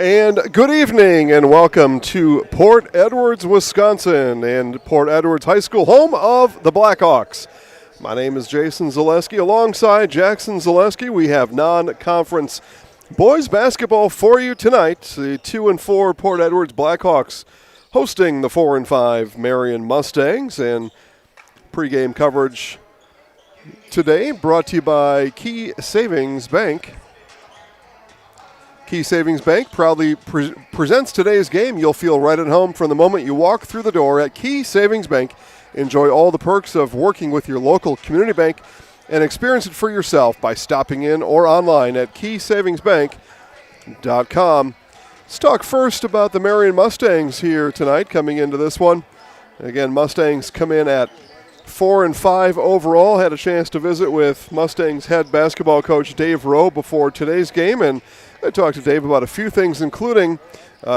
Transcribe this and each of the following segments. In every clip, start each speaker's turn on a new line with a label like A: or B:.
A: And good evening and welcome to Port Edwards, Wisconsin, and Port Edwards High School, home of the Blackhawks. My name is Jason Zaleski. Alongside Jackson Zaleski, we have non-conference boys basketball for you tonight. The 2-4 Port Edwards Blackhawks hosting the 4-5 Marion Mustangs, and pregame coverage today brought to you by Key Savings Bank. Key Savings Bank proudly presents today's game. You'll feel right at home from the moment you walk through the door at Key Savings Bank. Enjoy all the perks of working with your local community bank and experience it for yourself by stopping in or online at keysavingsbank.com. Let's talk first about the Marion Mustangs here tonight coming into this one. Again, Mustangs come in at 4-5 overall. Had a chance to visit with Mustangs head basketball coach Dave Rowe before today's game, and I talked to Dave about a few things, including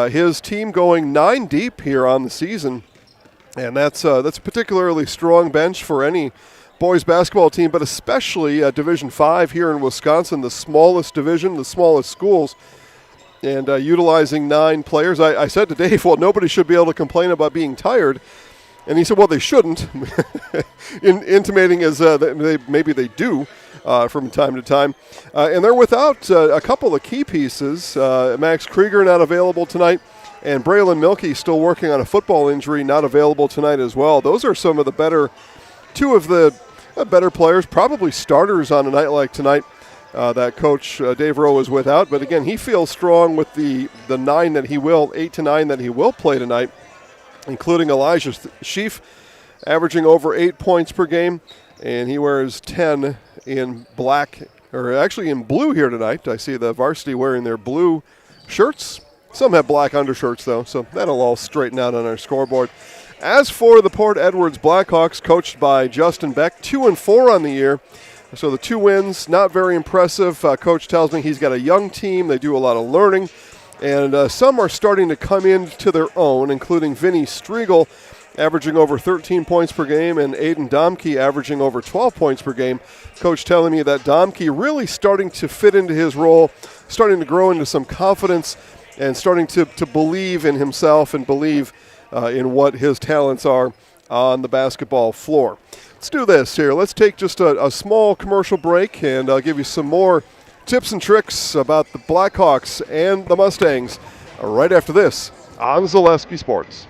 A: his team going 9 deep here on the season. And that's a particularly strong bench for any boys basketball team, but especially Division 5 here in Wisconsin, the smallest division, the smallest schools, and utilizing 9 players. I said to Dave, well, nobody should be able to complain about being tired. And he said, well, they shouldn't, intimating as maybe they do from time to time. And they're without a couple of key pieces. Max Krieger not available tonight, and Braylon Milkey still working on a football injury, not available tonight as well. Those are some of the two of the better players, probably starters on a night like tonight that Coach Dave Rowe is without. But again, he feels strong with the 8 to 9 that he will play tonight, including Elijah Sheaf, averaging over 8 points per game, and he wears 10 in black, or actually in blue here tonight. I see the varsity wearing their blue shirts. Some have black undershirts, though, so that'll all straighten out on our scoreboard. As for the Port Edwards Blackhawks, coached by Justin Beck, 2-4 on the year. So the 2 wins, not very impressive. Coach tells me he's got a young team. They do a lot of learning. And some are starting to come into their own, including Vinny Striegel, averaging over 13 points per game, and Aiden Domke averaging over 12 points per game. Coach telling me that Domke really starting to fit into his role, starting to grow into some confidence, and starting to believe in himself and believe in what his talents are on the basketball floor. Let's do this here. Let's take just a small commercial break, and I'll give you some more tips and tricks about the Blackhawks and the Mustangs right after this on Zaleski Sports.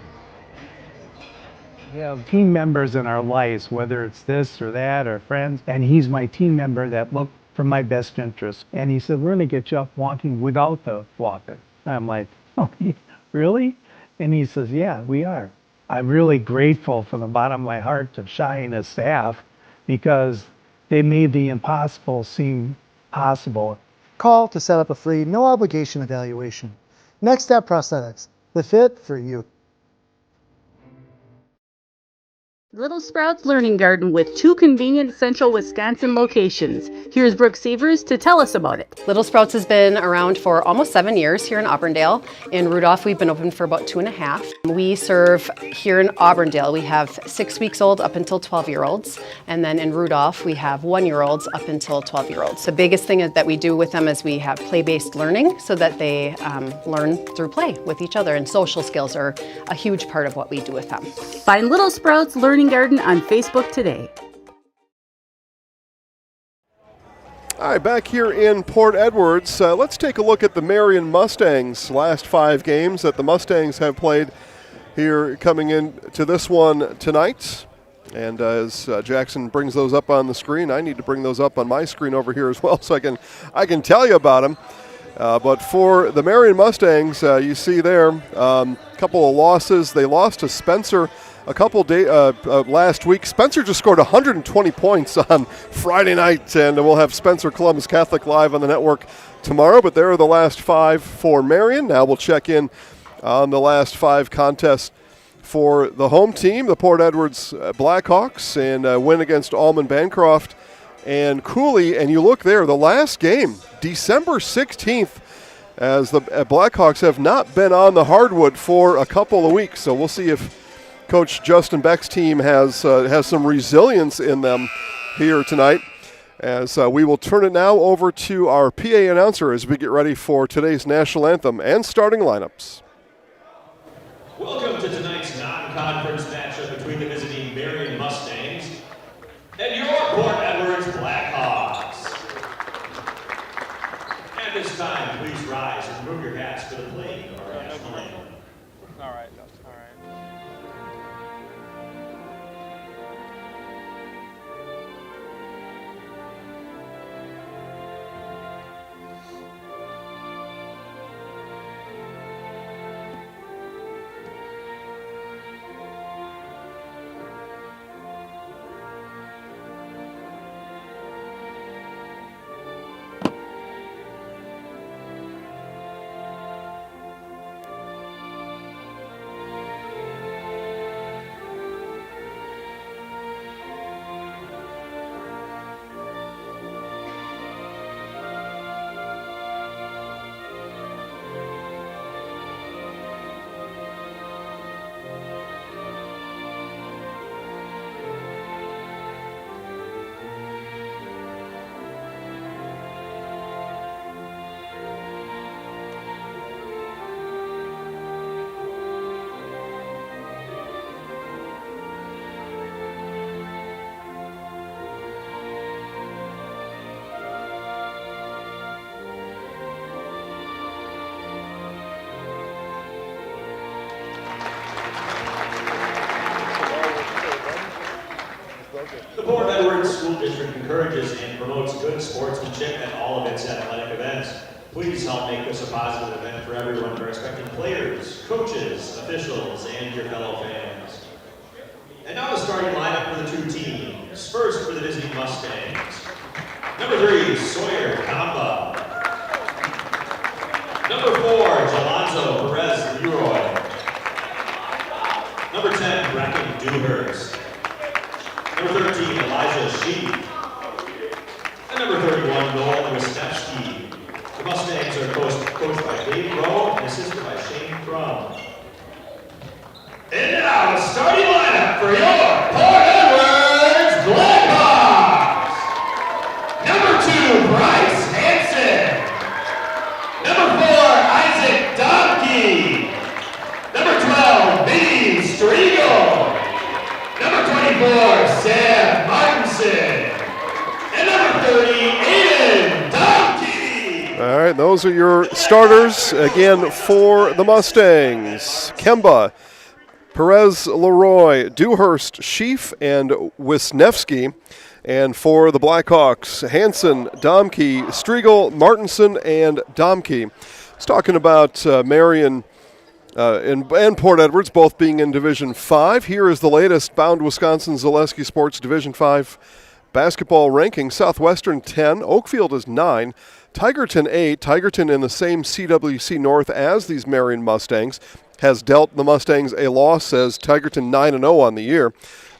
B: We have team members in our lives, whether it's this or that or friends, and he's my team member that looked for my best interest. And he said, we're going to get you up walking without the walker. I'm like, oh, really? And he says, yeah, we are. I'm really grateful from the bottom of my heart to Shai and his staff because they made the impossible seem possible.
C: Call to set up a free, no-obligation evaluation. Next Step Prosthetics, the fit for you.
D: Little Sprouts Learning Garden with 2 convenient central Wisconsin locations. Here's Brooke Severs to tell us about it.
E: Little Sprouts has been around for almost 7 years here in Auburndale. In Rudolph, we've been open for about 2.5. We serve here in Auburndale. We have 6 weeks old up until 12-year-olds. And then in Rudolph, we have 1-year-olds up until 12-year-olds. The biggest thing that we do with them is we have play-based learning so that they learn through play with each other. And social skills are a huge part of what we do with them.
D: Find Little Sprouts Learning Garden on Facebook today.
A: All right, back here in Port Edwards, let's take a look at the Marion Mustangs' last 5 games that the Mustangs have played here coming into this one tonight. And as Jackson brings those up on the screen, I need to bring those up on my screen over here as well so I can tell you about them. But for the Marion Mustangs, you see there a couple of losses. They lost to Spencer a couple days last week. Spencer just scored 120 points on Friday night, and we'll have Spencer Columbus Catholic live on the network tomorrow. But there are the last 5 for Marion. Now we'll check in on the last 5 contests for the home team, the Port Edwards Blackhawks, and a win against Allman Bancroft and Cooley. And you look there, the last game, December 16th, as the Blackhawks have not been on the hardwood for a couple of weeks. So we'll see if Coach Justin Beck's team has some resilience in them here tonight. as we will turn it now over to our PA announcer as we get ready for today's national anthem and starting lineups.
F: Welcome to tonight's non-conference matchup between the visiting Marion Mustangs and your Port Edwards Blackhawks. At this time, please rise and remove your hats for the playing of our national anthem.
G: All right, all right.
F: The Port Edwards School District encourages and promotes good sportsmanship at all of its athletic events. Please help make this a positive event for everyone, for respecting players, coaches, officials, and your fellow fans. And now the starting lineup for the two teams. First for the visiting Mustangs. Number 3, Sawyer Kamba. Number 4, Jalonzo Perez Leroy. Number 10, Brecken Dewhurst. Number 13, Elijah Sheep. And number 31, Noel Wisniewski. The Mustangs are coached by Dave Rowe and assisted by Shane Crum. And now, the starting lineup for your Port Edwards Blackhawks. Number 2, Bryce Hansen. Number 4, Isaac Domke. Number 12, Dean Striegel. Number 24, Sam Martinson. And number 30, Aiden Domke.
A: All right, those are your starters again for the Mustangs. Kemba, Perez Leroy, Dewhurst, Sheaf, and Wisniewski. And for the Blackhawks, Hansen, Domke, Striegel, Martinson, and Domke. I was talking about Marion and Port Edwards both being in Division 5. Here is the latest Bound Wisconsin Zaleski Sports Division 5 basketball ranking. Southwestern 10, Oakfield is 9, Tigerton 8. Tigerton in the same CWC North as these Marion Mustangs has dealt the Mustangs a loss, as Tigerton 9-0 on the year.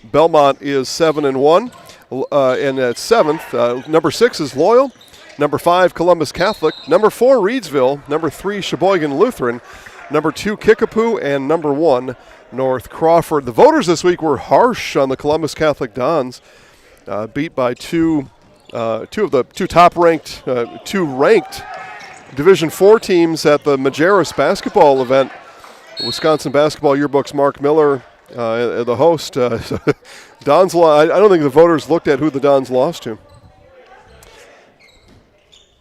A: Belmont is 7-1, and at 7th, number 6 is Loyal, number 5 Columbus Catholic, number 4 Reedsville, number 3 Sheboygan Lutheran, number 2 Kickapoo, and number 1 North Crawford. The voters this week were harsh on the Columbus Catholic Dons, beat by two of the two ranked Division 4 teams at the Majerus basketball event. Wisconsin Basketball Yearbook's Mark Miller, the host. Dons. I don't think the voters looked at who the Dons lost to.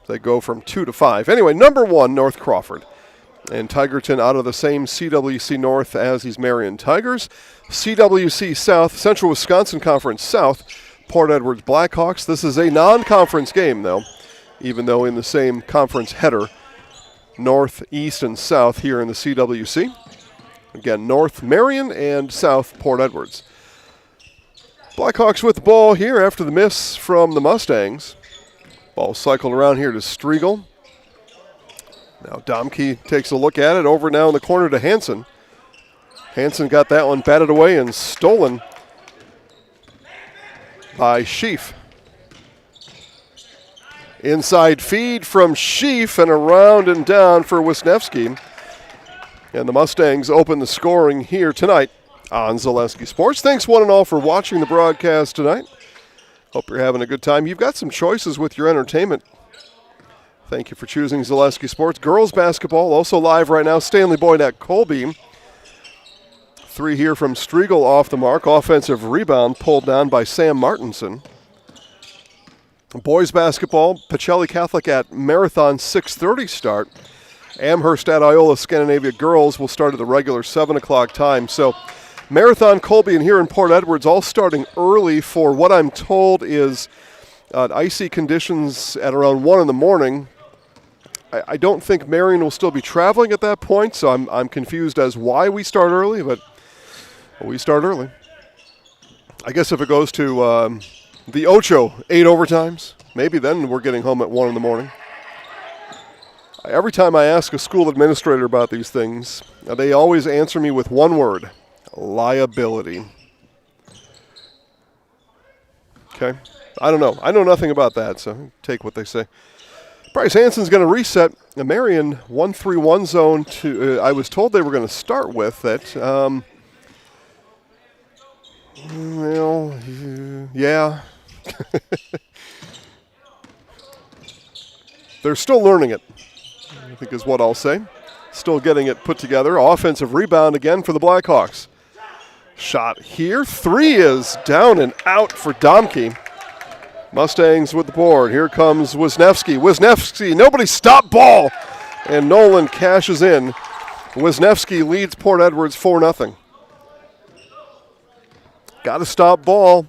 A: They go from 2 to 5. Anyway, number 1 North Crawford. And Tigerton out of the same CWC North as these Marion Tigers. CWC South, Central Wisconsin Conference South, Port Edwards Blackhawks. This is a non-conference game, though, even though in the same conference header, North, East, and South here in the CWC. Again, North Marion and South Port Edwards. Blackhawks with the ball here after the miss from the Mustangs. Ball cycled around here to Striegel. Now Domke takes a look at it, over now in the corner to Hansen. Hansen got that one batted away and stolen by Sheaf. Inside feed from Sheaf and around and down for Wisniewski. And the Mustangs open the scoring here tonight on Zaleski Sports. Thanks one and all for watching the broadcast tonight. Hope you're having a good time. You've got some choices with your entertainment. Thank you for choosing Zaleski Sports. Girls basketball also live right now. Stanley Boyd at Colby. 3 here from Striegel off the mark. Offensive rebound pulled down by Sam Martinson. Boys basketball, Pacelli Catholic at Marathon, 6:30 start. Amherst at Iola Scandinavia girls will start at the regular 7 o'clock time. So Marathon, Colby, and here in Port Edwards all starting early for what I'm told is icy conditions at around 1 in the morning. I don't think Marion will still be traveling at that point, so I'm confused as why we start early, but we start early. I guess if it goes to the Ocho 8 overtimes, maybe then we're getting home at 1 in the morning. Every time I ask a school administrator about these things, they always answer me with one word: liability. Okay? I don't know. I know nothing about that, so take what they say. Bryce Hanson's going to reset the Marion 1-3-1 zone to, I was told they were going to start with it. Well, yeah. They're still learning it, I think is what I'll say. Still getting it put together. Offensive rebound again for the Blackhawks. Shot here. 3 is down and out for Domke. Mustangs with the board. Here comes Wisniewski. Wisniewski, nobody stop ball. And Nolan cashes in. Wisniewski leads Port Edwards 4-0. Got to stop ball.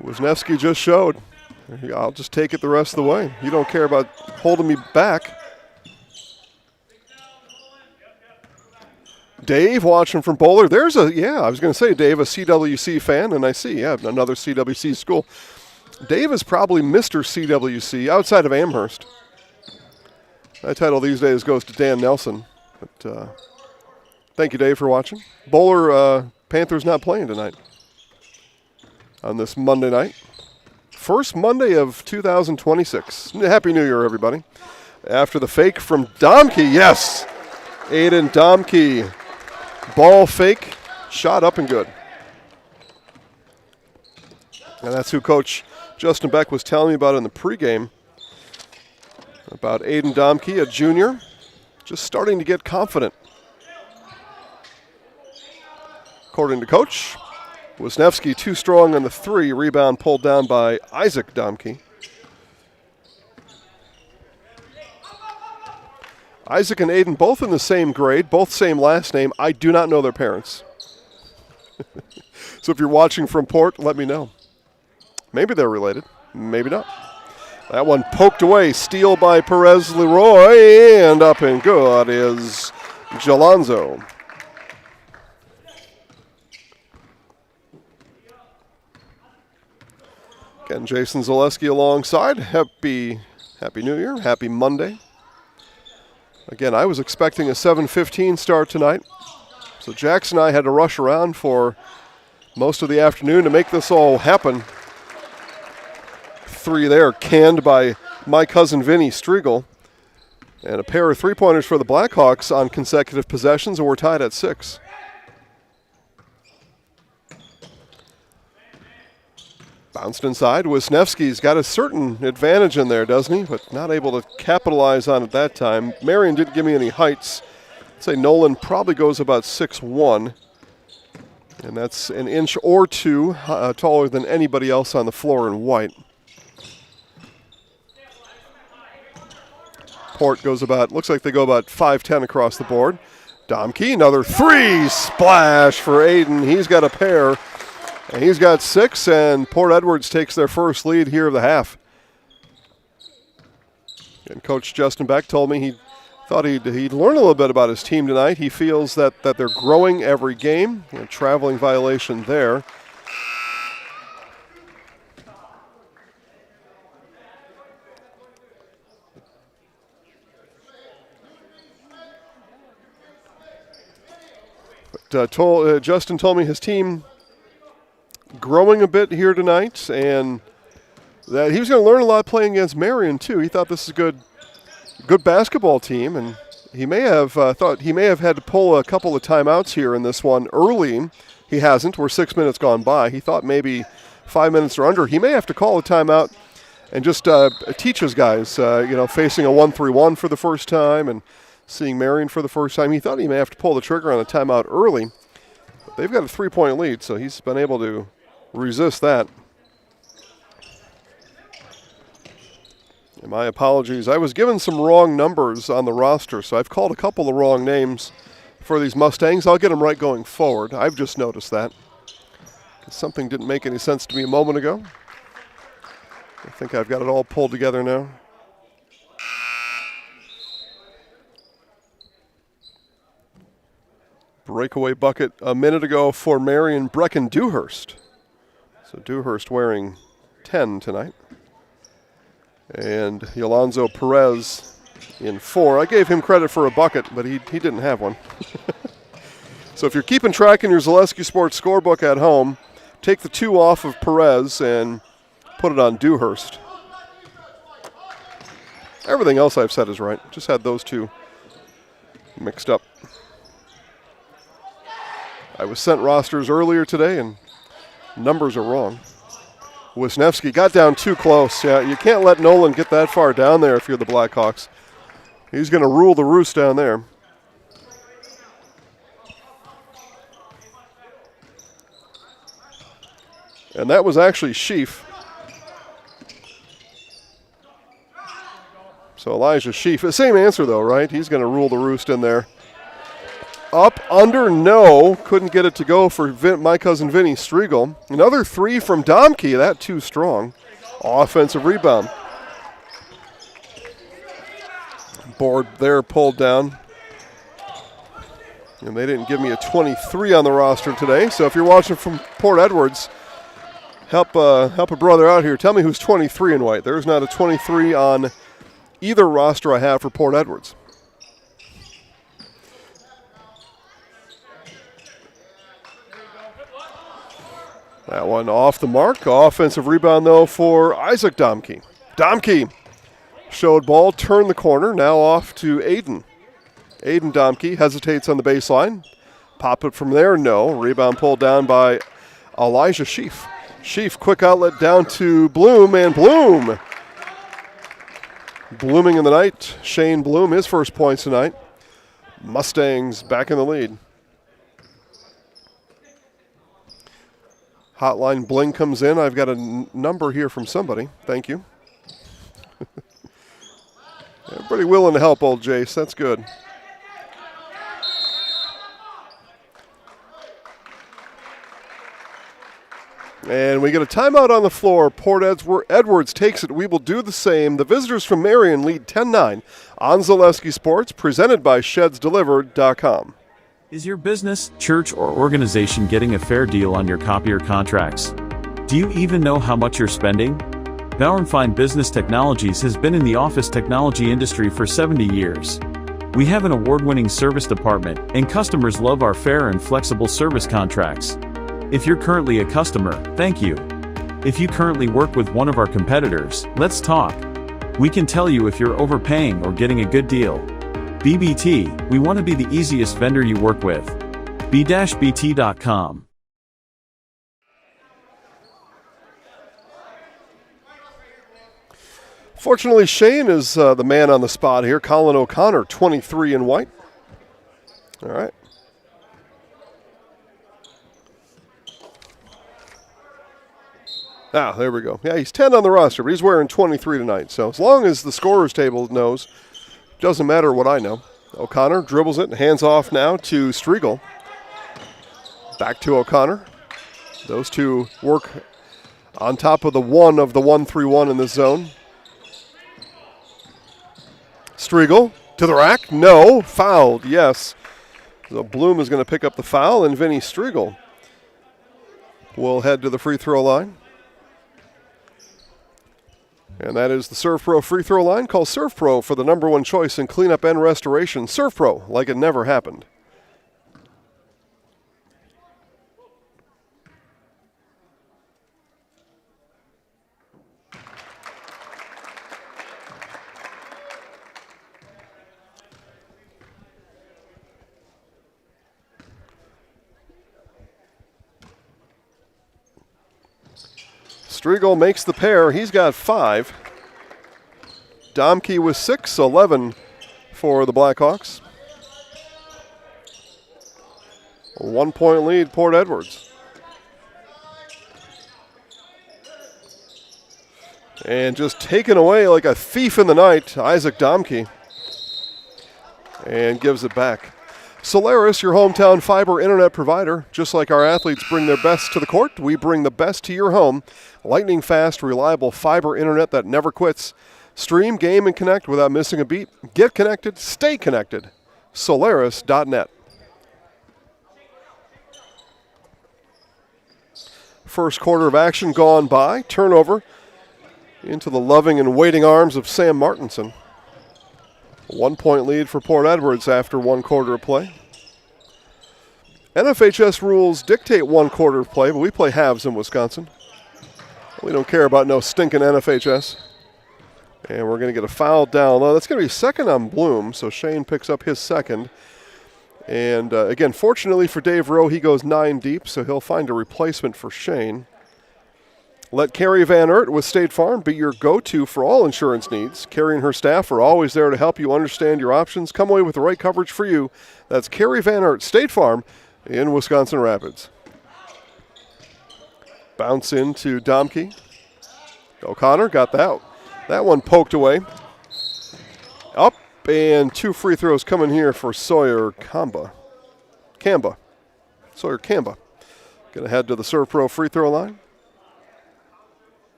A: Wisniewski just showed. I'll just take it the rest of the way. You don't care about holding me back. Dave watching from Bowler. There's I was going to say, Dave, a CWC fan, and I see, another CWC school. Dave is probably Mr. CWC outside of Amherst. That title these days goes to Dan Nelson. But thank you, Dave, for watching. Bowler Panthers not playing tonight on this Monday night. First Monday of 2026. Happy New Year, everybody. After the fake from Domke, yes. Aiden Domke. Ball fake, shot up and good. And that's who Coach Justin Beck was telling me about in the pregame, about Aiden Domke, a junior, just starting to get confident. According to Coach, Wisniewski too strong on the 3, rebound pulled down by Isaac Domke. Isaac and Aiden both in the same grade, both same last name. I do not know their parents. So if you're watching from Port, let me know. Maybe they're related, maybe not. That one poked away, steal by Perez Leroy, and up and good is Jalonzo. Again, Jason Zaleski alongside. Happy New Year, happy Monday. Again, I was expecting a 7:15 start tonight, so Jackson and I had to rush around for most of the afternoon to make this all happen. 3 there, canned by my cousin Vinny Striegel, and a pair of 3-pointers for the Blackhawks on consecutive possessions, and we're tied at 6. Bounced inside. Wisniewski's got a certain advantage in there, doesn't he? But not able to capitalize on it that time. Marion didn't give me any heights. I'd say Nolan probably goes about 6'1", and that's an inch or 2 taller than anybody else on the floor in white. Port goes about, looks like they go about 5'10" across the board. Domke, another 3, splash for Aiden. He's got a pair. And he's got 6, and Port Edwards takes their first lead here of the half. And Coach Justin Beck told me he thought he'd learn a little bit about his team tonight. He feels that they're growing every game. A traveling violation there. But Justin told me his team growing a bit here tonight, and that he was going to learn a lot playing against Marion too. He thought this is a good basketball team, and he may have thought he may have had to pull a couple of timeouts here in this one early. He hasn't. We're 6 minutes gone by. He thought maybe 5 minutes or under, he may have to call a timeout and just teach his guys, facing a 1-3-1 for the first time and seeing Marion for the first time. He thought he may have to pull the trigger on a timeout early. But they've got a 3-point lead, so he's been able to resist that. And my apologies. I was given some wrong numbers on the roster, so I've called a couple of wrong names for these Mustangs. I'll get them right going forward. I've just noticed that. Something didn't make any sense to me a moment ago. I think I've got it all pulled together now. Breakaway bucket a minute ago for Marion Brecken Dewhurst. So Dewhurst wearing 10 tonight. And Yolonzo Perez in 4. I gave him credit for a bucket, but he didn't have one. So if you're keeping track in your Zaleski Sports scorebook at home, take the 2 off of Perez and put it on Dewhurst. Everything else I've said is right. Just had those 2 mixed up. I was sent rosters earlier today, and numbers are wrong. Wisniewski got down too close. Yeah, you can't let Nolan get that far down there if you're the Blackhawks. He's going to rule the roost down there. And that was actually Sheaf. So Elijah Sheaf, the same answer though, right? He's going to rule the roost in there. Up, under, no. Couldn't get it to go for my cousin Vinny Striegel. Another 3 from Domke, that too strong. Offensive rebound. Board there pulled down. And they didn't give me a 23 on the roster today. So if you're watching from Port Edwards, help a brother out here. Tell me who's 23 in white. There's not a 23 on either roster I have for Port Edwards. That one off the mark. Offensive rebound, though, for Isaac Domke. Domke showed ball, turned the corner, now off to Aiden. Aiden Domke hesitates on the baseline. Pop it from there, no. Rebound pulled down by Elijah Sheaf. Sheaf, quick outlet down to Bloom, and Bloom. Blooming in the night. Shane Bloom, his first points tonight. Mustangs back in the lead. Hotline bling comes in. I've got a number here from somebody. Thank you. Everybody willing to help old Jace. That's good. And we get a timeout on the floor. Port Edwards takes it. We will do the same. The visitors from Marion lead 10-9 on Zaleski Sports, presented by ShedsDelivered.com.
H: Is your business, church, or organization getting a fair deal on your copier contracts? Do you even know how much you're spending? Bauer & Fine Business Technologies has been in the office technology industry for 70 years. We have an award-winning service department, and customers love our fair and flexible service contracts. If you're currently a customer, thank you. If you currently work with one of our competitors, let's talk. We can tell you if you're overpaying or getting a good deal. BBT, we want to be the easiest vendor you work with. b-bt.com.
A: Fortunately, Shane is the man on the spot here. Colin O'Connor, 23 in white. All right. Ah, there we go. Yeah, he's 10 on the roster, but he's wearing 23 tonight. So as long as the scorer's table knows, doesn't matter what I know. O'Connor dribbles it and hands off now to Striegel. Back to O'Connor. Those two work on top of the 1-3-1 in this zone. Striegel to the rack. No. Fouled. Yes. So Bloom is going to pick up the foul, and Vinny Striegel will head to the free throw line. And that is the Serve Pro free throw line. Call Serve Pro for the #1 choice in cleanup and restoration. Serve Pro, like it never happened. Striegel makes the pair. He's got 5. Domke with 6, 11 for the Blackhawks. 1 point lead, Port Edwards. And just taken away like a thief in the night, Isaac Domke. And gives it back. Solaris, your hometown fiber internet provider. Just like our athletes bring their best to the court, we bring the best to your home. Lightning fast, reliable fiber internet that never quits. Stream, game, and connect without missing a beat. Get connected, stay connected. Solaris.net. First quarter of action gone by. Turnover into the loving and waiting arms of Sam Martinson. 1 point lead for Port Edwards after 1 quarter of play. NFHS rules dictate 1 quarter of play, but we play halves in Wisconsin. We don't care about no stinking NFHS. And we're going to get a foul down low. That's going to be second on Bloom, so Shane picks up his second. And again, fortunately for Dave Rowe, he goes 9 deep, so he'll find a replacement for Shane. Let Carrie Van Ert with State Farm be your go-to for all insurance needs. Carrie and her staff are always there to help you understand your options. Come away with the right coverage for you. That's Carrie Van Ert, State Farm in Wisconsin Rapids. Bounce into Domke. O'Connor got that one poked away. Up, and 2 free throws coming here for Sawyer Kamba. Sawyer Kamba. Going to head to the Serve Pro free throw line.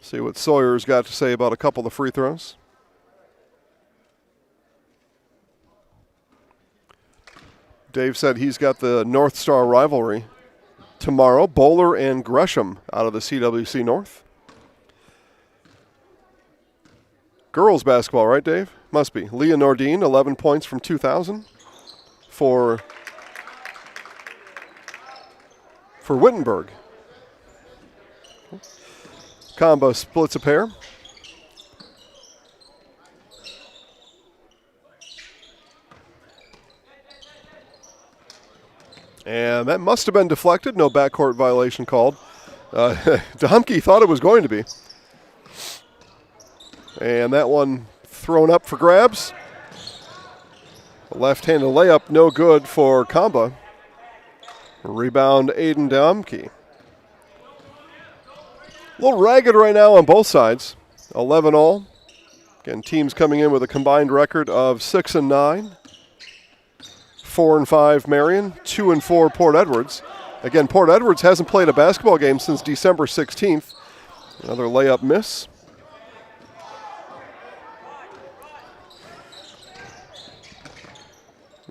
A: See what Sawyer's got to say about a couple of free throws. Dave said he's got the North Star rivalry tomorrow. Bowler and Gresham out of the CWC North. Girls basketball, right, Dave? Must be. Leah Nordine, 11 points from 2,000 for Wittenberg. Combo splits a pair. And that must have been deflected. No backcourt violation called. Domke thought it was going to be. And that one thrown up for grabs. A left-handed layup, no good for Kamba. Rebound, Aiden Domke. A little ragged right now on both sides. 11 all. Again, teams coming in with a combined record of 6-9. 4-5 Marion, 2-4 Port Edwards. Again, Port Edwards hasn't played a basketball game since December 16th. Another layup miss.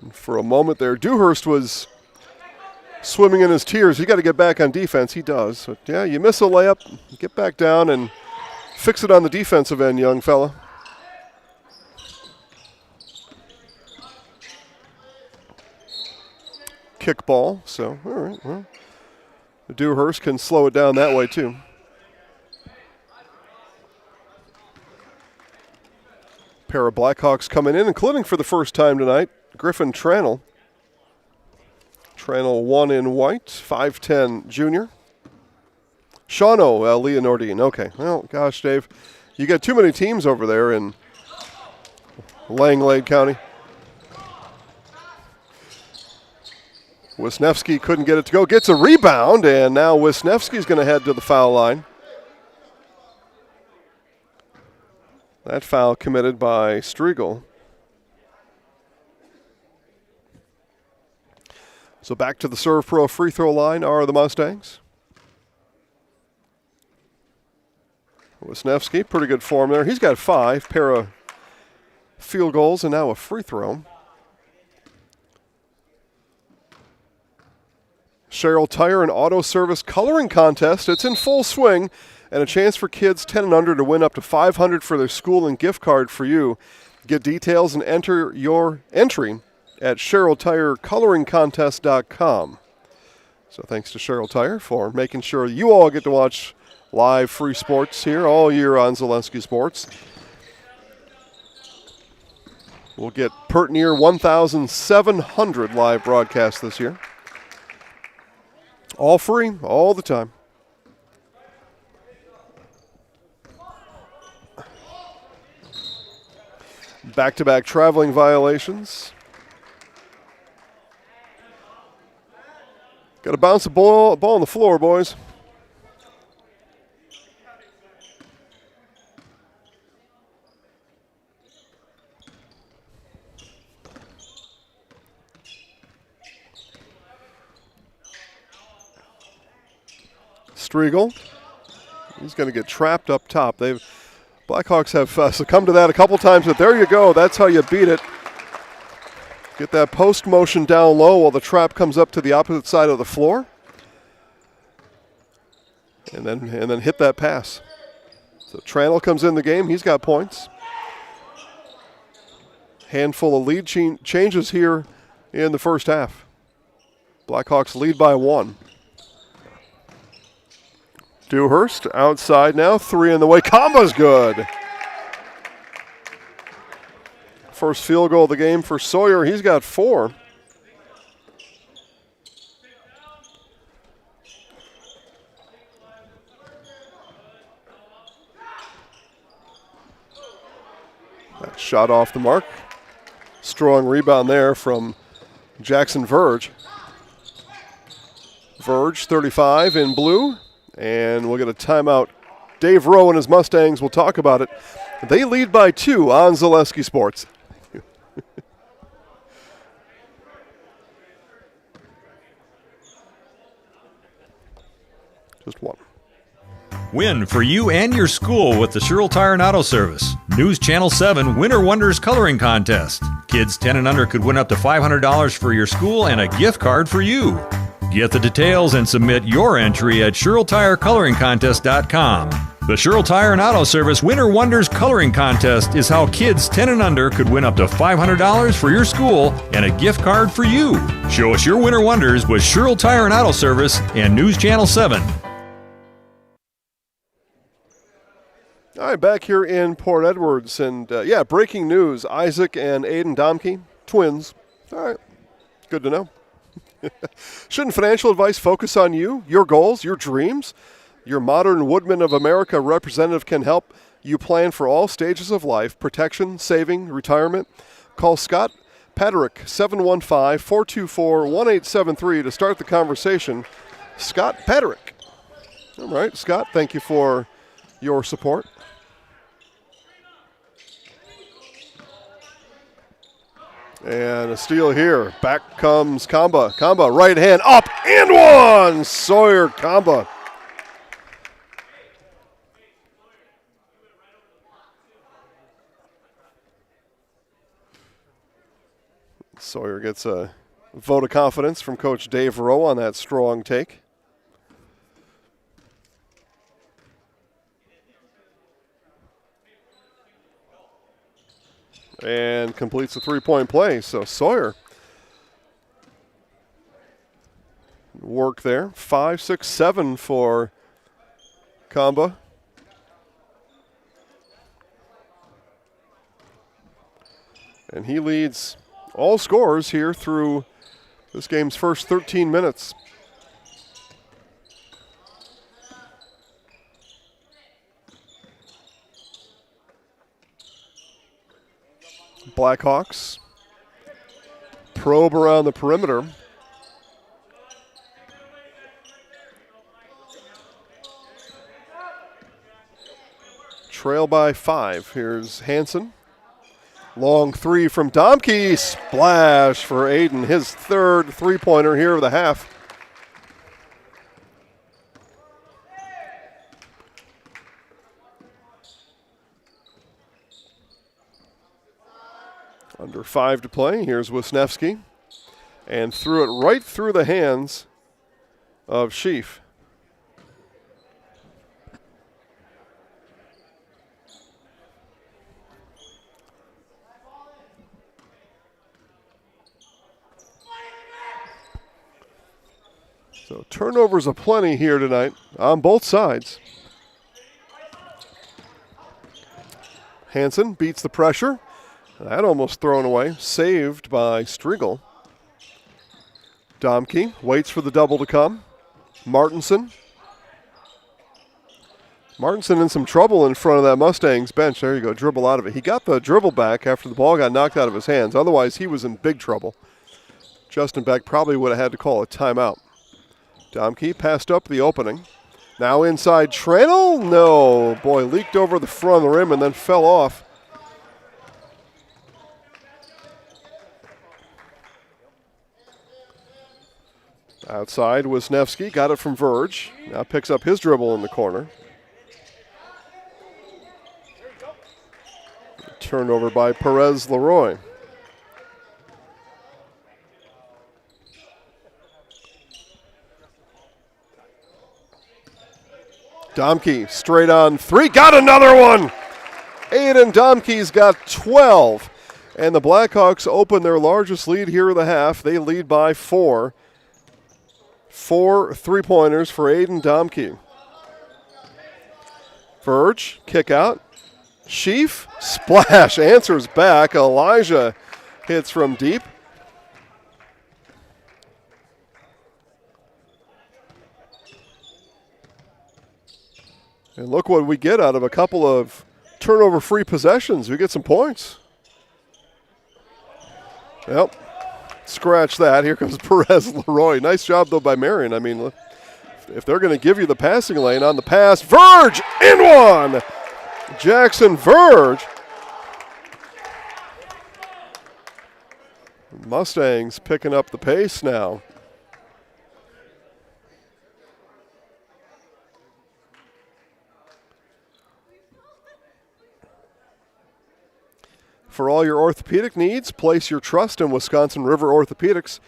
A: And for a moment there, Dewhurst was swimming in his tears. He got to get back on defense. He does. But yeah, you miss a layup, get back down and fix it on the defensive end, young fella. Kick ball. So, all right. Well, Dewhurst can slow it down that way too. Pair of Blackhawks coming in, including for the first time tonight, Griffin Tranel. Tranel 1 in white, 5'10 junior. Shawno, Leah Nordine. Okay, well, gosh, Dave, you got too many teams over there in Langlade County. Wisniewski couldn't get it to go. Gets a rebound, and now Wisniewski's going to head to the foul line. That foul committed by Striegel. So back to the Serve Pro free throw line are the Mustangs. Wisniewski, pretty good form there. He's got 5 pair of field goals and now a free throw. Cheryl Tire and Auto Service Coloring Contest. It's in full swing, and a chance for kids 10 and under to win up to $500 for their school and gift card for you. Get details and enter your entry at CherylTireColoringContest.com. So thanks to Cheryl Tire for making sure you all get to watch live free sports here all year on Zalewski Sports. We'll get pert near 1,700 live broadcasts this year. All free, all the time. Back-to-back traveling violations. Got to bounce the ball on the floor, boys. Striegel. He's going to get trapped up top. Blackhawks have succumbed to that a couple times, but there you go. That's how you beat it. Get that post motion down low while the trap comes up to the opposite side of the floor. And then hit that pass. So Tranel comes in the game. He's got points. Handful of lead changes here in the first half. Blackhawks lead by 1. Dewhurst outside now. 3 in the way. Kamba's good. First field goal of the game for Sawyer. He's got 4. That shot off the mark. Strong rebound there from Jackson Verge. Verge, 35 in blue. And we'll get a timeout. Dave Rowe and his Mustangs will talk about it. They lead by 2 on Zaleski Sports. Just 1.
I: Win for you and your school with the Sherrill Tire and Auto Service. News Channel 7 Winter Wonders Coloring Contest. Kids 10 and under could win up to $500 for your school and a gift card for you. Get the details and submit your entry at SherrillTireColoringContest.com. The Sherrill Tire and Auto Service Winter Wonders Coloring Contest is how kids 10 and under could win up to $500 for your school and a gift card for you. Show us your winter wonders with Sherrill Tire and Auto Service and News Channel 7.
A: All right, back here in Port Edwards. And, breaking news. Isaac and Aiden Domke, twins. All right, good to know. Shouldn't financial advice focus on you, your goals, your dreams? Your Modern Woodmen of America representative can help you plan for all stages of life, protection, saving, retirement. Call Scott Patrick, 715-424-1873 to start the conversation. Scott Patrick. All right, Scott, thank you for your support. And a steal here. Back comes Kamba. Kamba, right hand, up, and 1! Sawyer Kamba. Sawyer gets a vote of confidence from Coach Dave Rowe on that strong take. And completes the three-point play. So Sawyer work there. 5, 6, 7 for Kamba. And he leads all scorers here through this game's first 13 minutes. Blackhawks probe around the perimeter. Trail by 5. Here's Hansen. Long 3 from Domke. Splash for Aiden. His third three-pointer here of the half. Under 5 to play. Here's Wisniewski. And threw it right through the hands of Sheaf. So turnovers aplenty here tonight on both sides. Hansen beats the pressure. That almost thrown away. Saved by Striegel. Domke waits for the double to come. Martinson. Martinson in some trouble in front of that Mustangs bench. There you go, dribble out of it. He got the dribble back after the ball got knocked out of his hands. Otherwise, he was in big trouble. Justin Beck probably would have had to call a timeout. Domke passed up the opening. Now inside Tranel. No, boy, leaked over the front of the rim and then fell off. Outside, Wisniewski got it from Verge. Now picks up his dribble in the corner. Turnover by Perez Leroy. Domke straight on three. Got another one! Aiden Domke's got 12. And the Blackhawks open their largest lead here of the half. They lead by 4. 4 3-pointers for Aiden Domke. Verge, kick out. Sheaf, splash, answers back. Elijah hits from deep. And look what we get out of a couple of turnover-free possessions. We get some points. Yep. Scratch that. Here comes Perez Leroy. Nice job, though, by Marion. I mean, if they're going to give you the passing lane on the pass, Verge in one! Jackson Verge. Mustangs picking up the pace now. For all your orthopedic needs, place your trust in Wisconsin River Orthopedics.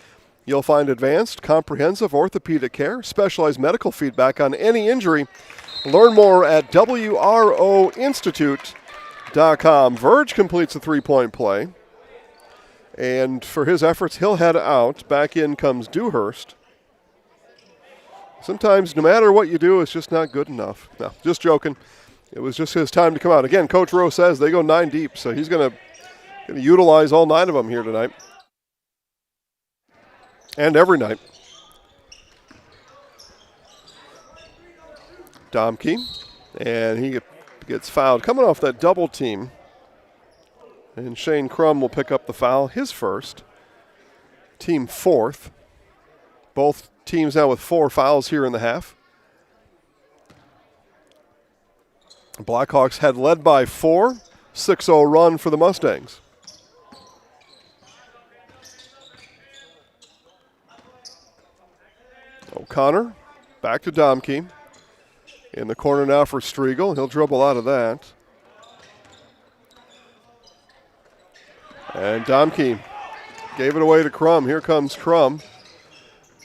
A: You'll find advanced, comprehensive orthopedic care, specialized medical feedback on any injury. Learn more at WROinstitute.com. Verge completes a three-point play. And for his efforts, he'll head out. Back in comes Dewhurst. Sometimes, no matter what you do, it's just not good enough. No, just joking. It was just his time to come out. Again, Coach Rowe says they go 9 deep, so he's going to utilize all 9 of them here tonight. And every night. Domke, and he gets fouled. Coming off that double team. And Shane Crum will pick up the foul, his first. Team 4th. Both teams now with 4 fouls here in the half. Blackhawks had led by 4. 6-0 run for the Mustangs. O'Connor back to Domke. In the corner now for Striegel. He'll dribble out of that. And Domke gave it away to Crum. Here comes Crum.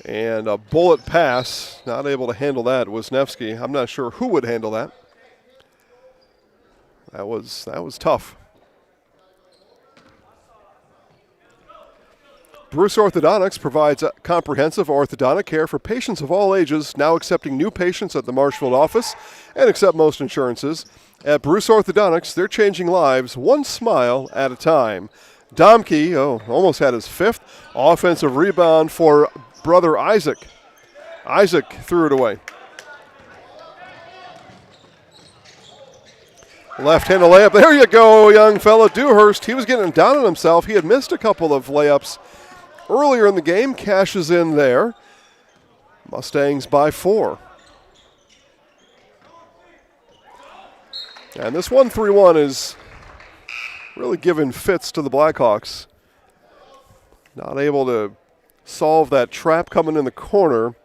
A: And a bullet pass. Not able to handle that. Wisniewski. I'm not sure who would handle that. That was tough. Bruce Orthodontics provides comprehensive orthodontic care for patients of all ages, now accepting new patients at the Marshfield office and accept most insurances. At Bruce Orthodontics, they're changing lives one smile at a time. Domke, almost had his 5th. Offensive rebound for brother Isaac. Isaac threw it away. Left-handed layup. There you go, young fella. Dewhurst, he was getting down on himself. He had missed a couple of layups earlier in the game. Cashes in there. Mustangs by 4. And this 1-3-1 is really giving fits to the Blackhawks. Not able to solve that trap coming in the corner.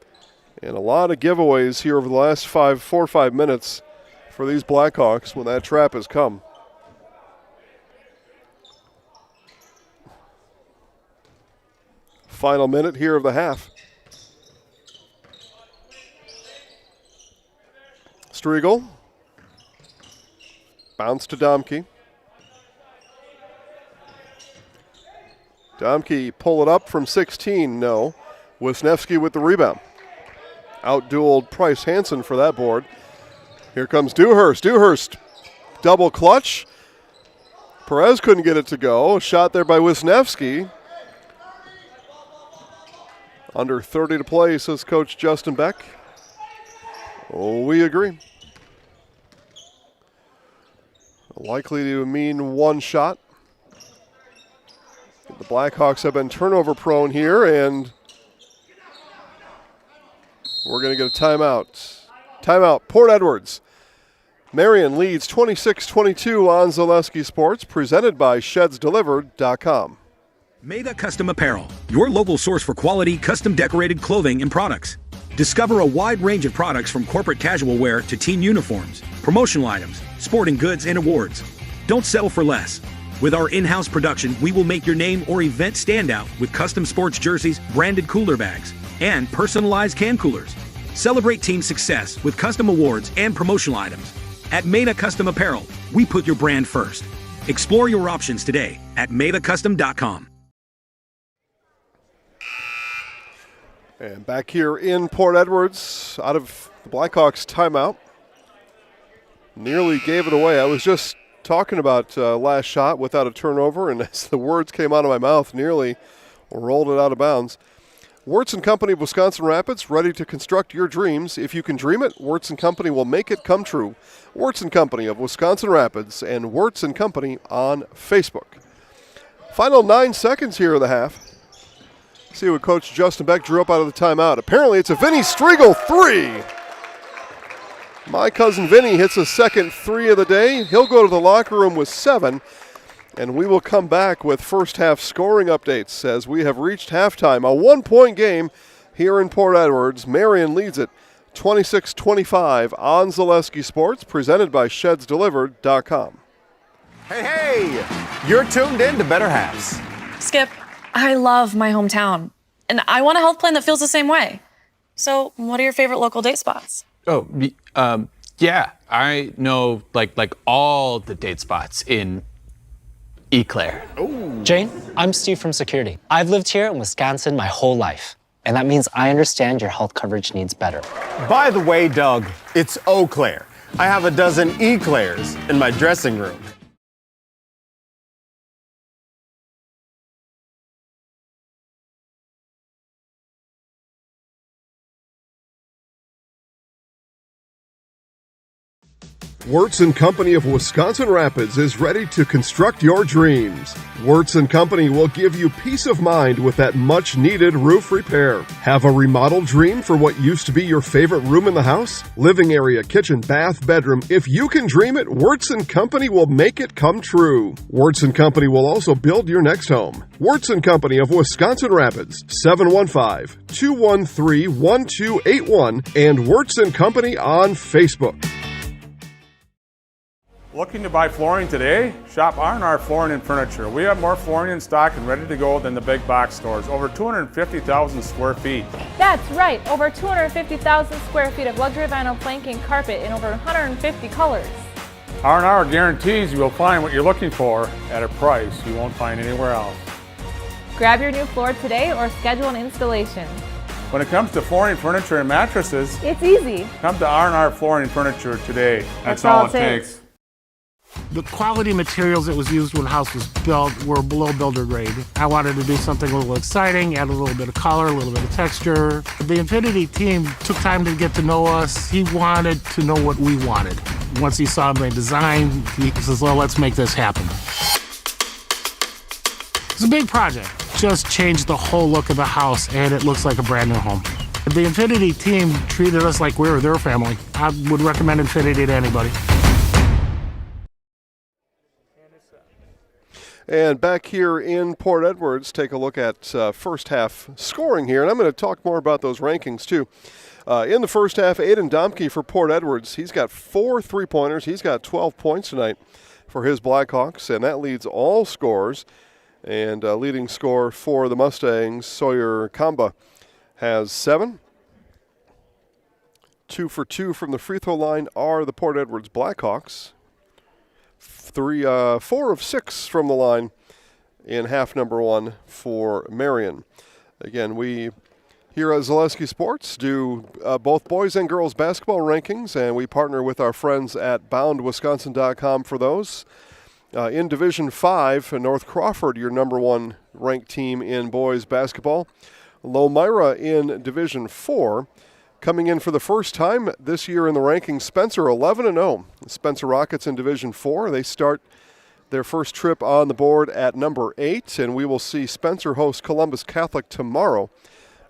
A: And a lot of giveaways here over the last 4 or 5 minutes for these Blackhawks when that trap has come. Final minute here of the half. Striegel. Bounce to Domke. Domke pull it up from 16, no. Wisniewski with the rebound. Outdueled Price Hansen for that board. Here comes Dewhurst. Dewhurst double clutch. Perez couldn't get it to go. A shot there by Wisniewski. Under 30 to play, says Coach Justin Beck. Oh, we agree. Likely to mean one shot. The Blackhawks have been turnover prone here, and we're going to get a timeout. Timeout, Port Edwards. Marion leads 26-22 on Zaleski Sports, presented by ShedsDelivered.com.
J: Maida Custom Apparel, your local source for quality, custom decorated clothing and products. Discover a wide range of products from corporate casual wear to team uniforms, promotional items, sporting goods, and awards. Don't settle for less. With our in-house production, we will make your name or event stand out with custom sports jerseys, branded cooler bags, and personalized can coolers. Celebrate team success with custom awards and promotional items. At Maida Custom Apparel, we put your brand first. Explore your options today at MaidaCustom.com.
A: And back here in Port Edwards, out of the Blackhawks timeout. Nearly gave it away. I was just talking about last shot without a turnover, and as the words came out of my mouth, nearly rolled it out of bounds. Wirtz & Company of Wisconsin Rapids, ready to construct your dreams. If you can dream it, Wirtz & Company will make it come true. Wirtz & Company of Wisconsin Rapids and Wirtz & Company on Facebook. Final 9 seconds here of the half. See what Coach Justin Beck drew up out of the timeout. Apparently it's a Vinny Striegel 3. My cousin Vinny hits a second 3 of the day. He'll go to the locker room with 7. And we will come back with first half scoring updates as we have reached halftime. A 1-point game here in Port Edwards. Marion leads it 26-25 on Zaleski Sports, presented by ShedsDelivered.com.
K: Hey, you're tuned in to Better Halves.
L: Skip, I love my hometown, and I want a health plan that feels the same way. So what are your favorite local date spots?
G: Oh, yeah, I know like all the date spots in Eclair.
M: Jane, I'm Steve from Security. I've lived here in Wisconsin my whole life, and that means I understand your health coverage needs better.
K: By the way, Doug, it's Eau Claire. I have a dozen Eclairs in my dressing room.
A: Wirtz & Company of Wisconsin Rapids is ready to construct your dreams. Wirtz & Company will give you peace of mind with that much-needed roof repair. Have a remodel dream for what used to be your favorite room in the house? Living area, kitchen, bath, bedroom. If you can dream it, Wirtz & Company will make it come true. Wirtz & Company will also build your next home. Wirtz & Company of Wisconsin Rapids, 715-213-1281, and Wirtz & Company on Facebook.
N: Looking to buy flooring today? Shop R&R Flooring and Furniture. We have more flooring in stock and ready to go than the big box stores. Over 250,000 square feet.
O: That's right, over 250,000 square feet of luxury vinyl planking carpet in over 150 colors.
N: R&R guarantees you will find what you're looking for at a price you won't find anywhere else.
O: Grab your new floor today or schedule an installation.
N: When it comes to flooring, furniture, and mattresses,
O: it's easy.
N: Come to R&R Flooring and Furniture today. That's all it takes.
P: The quality materials that was used when the house was built were below builder grade. I wanted to do something a little exciting, add a little bit of color, a little bit of texture. The Infinity team took time to get to know us. He wanted to know what we wanted. Once he saw my design, he says, well, let's make this happen. It's a big project. Just changed the whole look of the house, and it looks like a brand new home. The Infinity team treated us like we were their family. I would recommend Infinity to anybody.
A: And back here in Port Edwards, take a look at first half scoring here. And I'm going to talk more about those rankings, too. In the first half, Aiden Domke for Port Edwards. He's got 4 3-pointers. He's got 12 points tonight for his Blackhawks, and that leads all scores. And leading scorer for the Mustangs, Sawyer Kamba, has 7. 2 for 2 from the free throw line are the Port Edwards Blackhawks. 4 of 6 from the line in half number 1 for Marion. Again, we here at Zaleski Sports do both boys and girls basketball rankings, and we partner with our friends at boundwisconsin.com for those. In Division 5, North Crawford, your number 1 ranked team in boys basketball. Lomira in Division 4. Coming in for the first time this year in the rankings, Spencer 11-0. Spencer Rockets in Division 4. They start their first trip on the board at number 8, and we will see Spencer host Columbus Catholic tomorrow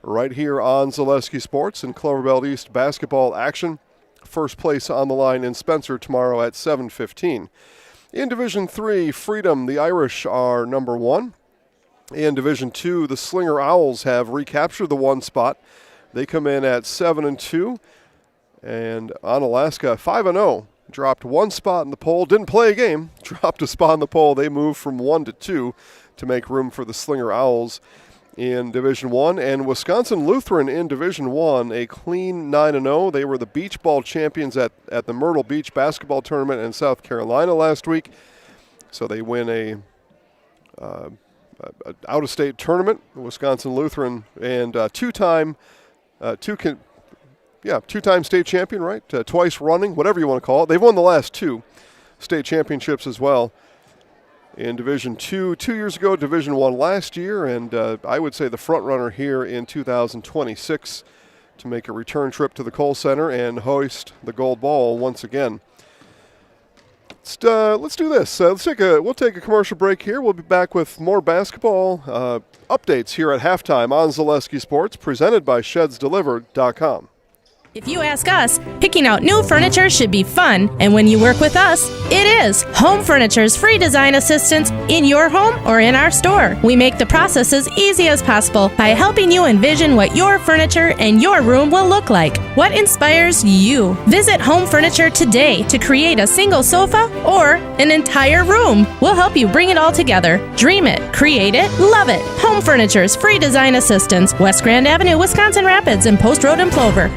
A: right here on Zaleski Sports in Clover Belt East basketball action. First place on the line in Spencer tomorrow at 7:15. In Division 3, Freedom, the Irish are number 1. In Division 2, the Slinger Owls have recaptured the 1 spot. They come in at 7-2. And Onalaska, 5-0. Dropped 1 spot in the poll. Didn't play a game. Dropped a spot in the poll. They moved from 1 to 2 to make room for the Slinger Owls in Division 1. And Wisconsin Lutheran in Division 1, a clean 9-0. They were the beach ball champions at the Myrtle Beach basketball tournament in South Carolina last week. So they win a out-of-state tournament, Wisconsin Lutheran, and two-time state champion, right? Twice running, whatever you want to call it. They've won the last 2 state championships as well. In Division 2, 2 years ago, Division 1 last year, and I would say the front runner here in 2026 to make a return trip to the Kohl Center and hoist the gold ball once again. Let's do this. We'll take a commercial break here. We'll be back with more basketball updates here at halftime on Zaleski Sports, presented by ShedsDelivered.com.
Q: If you ask us, picking out new furniture should be fun, and when you work with us, it is. Home Furniture's free design assistance in your home or in our store. We make the process as easy as possible by helping you envision what your furniture and your room will look like. What inspires you? Visit Home Furniture today to create a single sofa or an entire room. We'll help you bring it all together. Dream it, create it, love it. Home Furniture's free design assistance, West Grand Avenue, Wisconsin Rapids, and Post Road in Plover.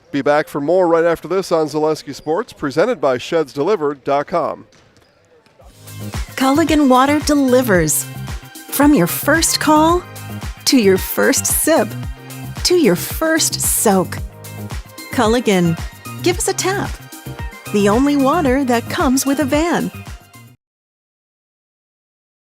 A: Be back for more right after this on Zaleski Sports, presented by ShedsDelivered.com.
R: Culligan Water delivers. From your first call, to your first sip, to your first soak. Culligan, give us a tap. The only water that comes with a van.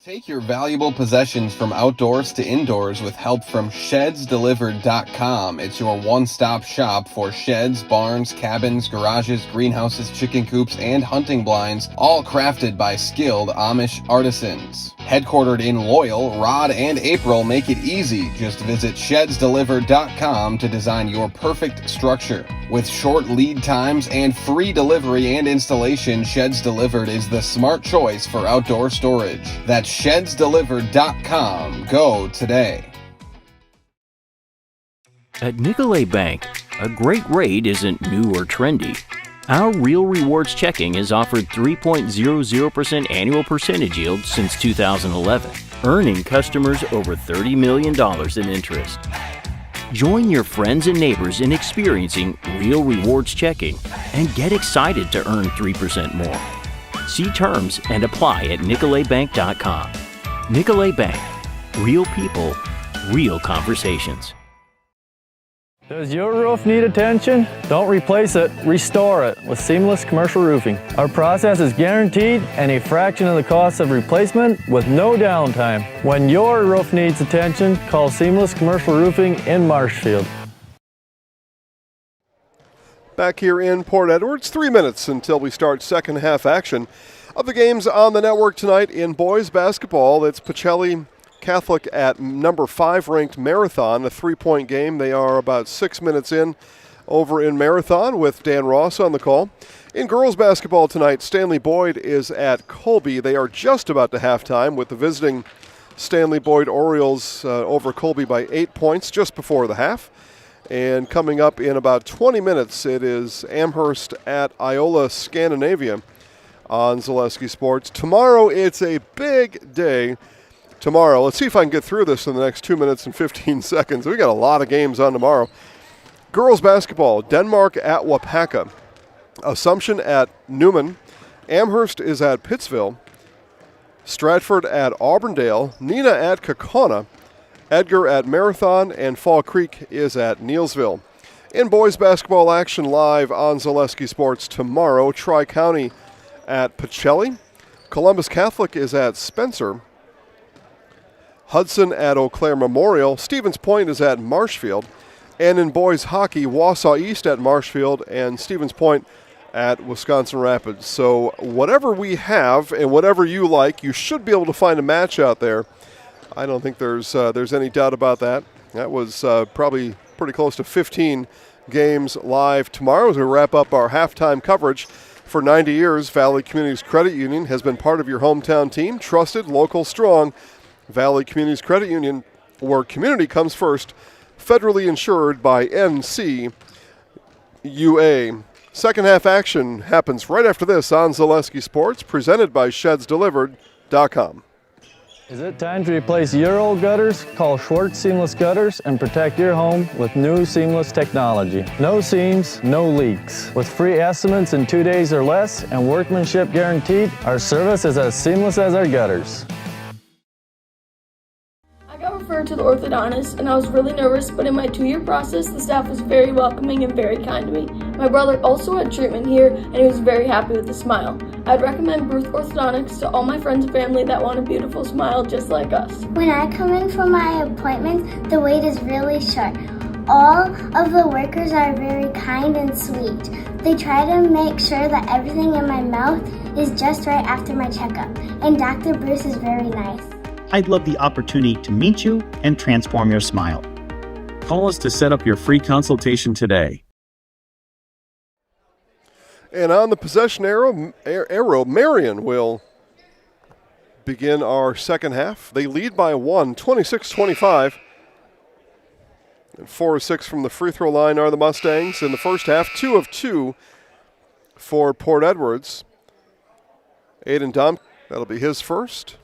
S: Take your valuable possessions from outdoors to indoors with help from ShedsDelivered.com. It's your one-stop shop for sheds, barns, cabins, garages, greenhouses, chicken coops, and hunting blinds, all crafted by skilled Amish artisans. Headquartered in Loyal, Rod and April make it easy. Just visit ShedsDelivered.com to design your perfect structure. With short lead times and free delivery and installation, Sheds Delivered is the smart choice for outdoor storage. That's ShedsDelivered.com. Go today.
T: At Nicolet Bank, a great rate isn't new or trendy. Our Real Rewards checking has offered 3.00% annual percentage yield since 2011, earning customers over $30 million in interest. Join your friends and neighbors in experiencing Real Rewards checking and get excited to earn 3% more. See terms and apply at NicoletBank.com. Nicolet Bank. Real people, real conversations.
U: Does your roof need attention? Don't replace it, restore it with Seamless Commercial Roofing. Our process is guaranteed and a fraction of the cost of replacement with no downtime. When your roof needs attention, call Seamless Commercial Roofing in Marshfield.
A: back here in Port Edwards. 3 minutes until we start second half action of the games on the network tonight in boys basketball. It's Pacelli Catholic at number 5 ranked Marathon, a 3-point game. They are about 6 minutes in over in Marathon with Dan Ross on the call. In girls basketball tonight, Stanley Boyd is at Colby. They are just about to halftime with the visiting Stanley Boyd Orioles over Colby by 8 points just before the half. And coming up in about 20 minutes, it is Amherst at Iola Scandinavia on Zaleski Sports. Tomorrow, it's a big day. Tomorrow, let's see if I can get through this in the next 2 minutes and 15 seconds. We got a lot of games on tomorrow. Girls basketball, Denmark at Wapaka. Assumption at Newman. Amherst is at Pittsville. Stratford at Auburndale. Nina at Kaukauna. Edgar at Marathon. And Fall Creek is at Neelsville. In boys basketball action live on Zaleski Sports tomorrow, Tri-County at Pacelli. Columbus Catholic is at Spencer. Hudson at Eau Claire Memorial. Stevens Point is at Marshfield. And in boys hockey, Wausau East at Marshfield and Stevens Point at Wisconsin Rapids. So whatever we have and whatever you like, you should be able to find a match out there. I don't think there's any doubt about that. That was probably pretty close to 15 games live tomorrow as we wrap up our halftime coverage. For 90 years, Valley Communities Credit Union has been part of your hometown team. Trusted, local, strong. Valley Communities Credit Union, where community comes first. Federally insured by NCUA. Second half action happens right after this on Zaleski Sports, presented by ShedsDelivered.com.
U: Is it time to replace your old gutters? Call Schwartz Seamless Gutters and protect your home with new seamless technology. No seams, no leaks. With free estimates in 2 days or less and workmanship guaranteed, our service is as seamless as our gutters.
B: I got referred to the orthodontist and I was really nervous, but in my 2-year process, the staff was very welcoming and very kind to me. My brother also had treatment here and he was very happy with the smile. I'd recommend Bruce Orthodontics to all my friends and family that want a beautiful smile just like us.
V: When I come in for my appointment, the wait is really short. All of the workers are very kind and sweet. They try to make sure that everything in my mouth is just right after my checkup, and Dr. Bruce is very nice.
W: I'd love the opportunity to meet you and transform your smile.
H: Call us to set up your free consultation today.
A: And on the possession arrow, Marion will begin our second half. They lead by 1, 26-25. And 4 of 6 from the free throw line are the Mustangs. In the first half, 2 of 2 for Port Edwards. Aiden Dom, that'll be his first.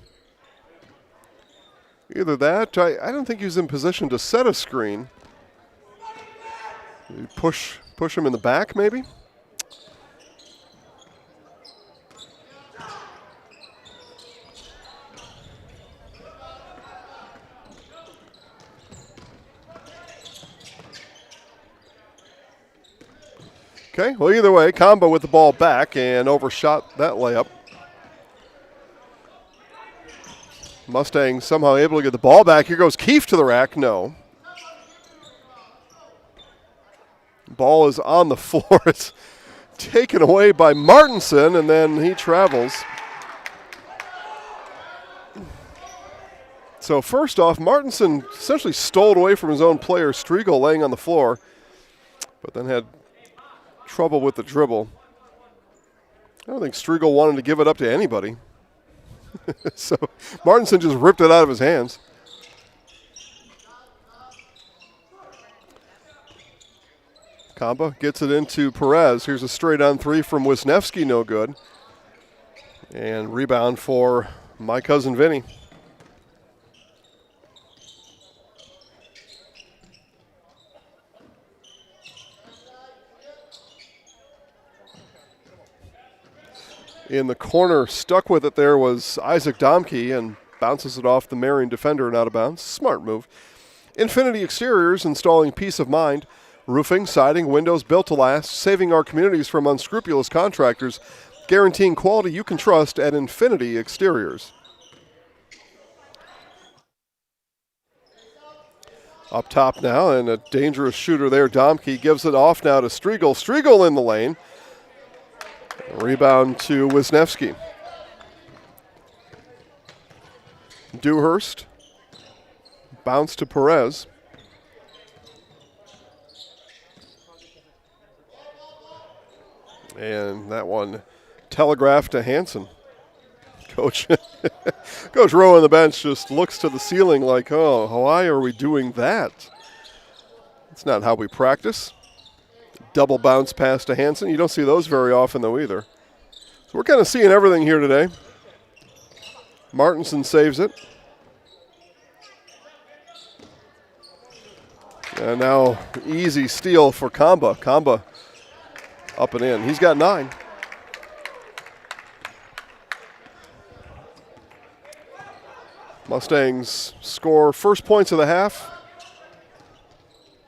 A: Either that, I don't think he was in position to set a screen. Push him in the back, maybe? Okay, well, either way, Combo with the ball back and overshot that layup. Mustangs somehow able to get the ball back. Here goes Keefe to the rack. No. Ball is on the floor. It's taken away by Martinson, and then he travels. So first off, Martinson essentially stole it away from his own player, Striegel, laying on the floor, but then had trouble with the dribble. I don't think Striegel wanted to give it up to anybody. So Martinson just ripped it out of his hands. Kamba gets it into Perez. Here's a straight on 3 from Wisniewski, no good. And rebound for my cousin Vinny. In the corner, stuck with it there was Isaac Domke and bounces it off the Marion defender and out of bounds. Smart move. Infinity Exteriors, installing peace of mind. Roofing, siding, windows built to last, saving our communities from unscrupulous contractors, guaranteeing quality you can trust at Infinity Exteriors. Up top now, and a dangerous shooter there. Domke gives it off now to Striegel. Striegel in the lane. Rebound to Wisniewski. Dewhurst. Bounce to Perez. And that one telegraphed to Hansen. Coach Rowe on the bench just looks to the ceiling like, oh, why are we doing that? It's not how we practice. Double bounce pass to Hansen. You don't see those very often, though, either. So we're kind of seeing everything here today. Martinson saves it. And now easy steal for Kamba. Kamba up and in. He's got 9. Mustangs score first points of the half.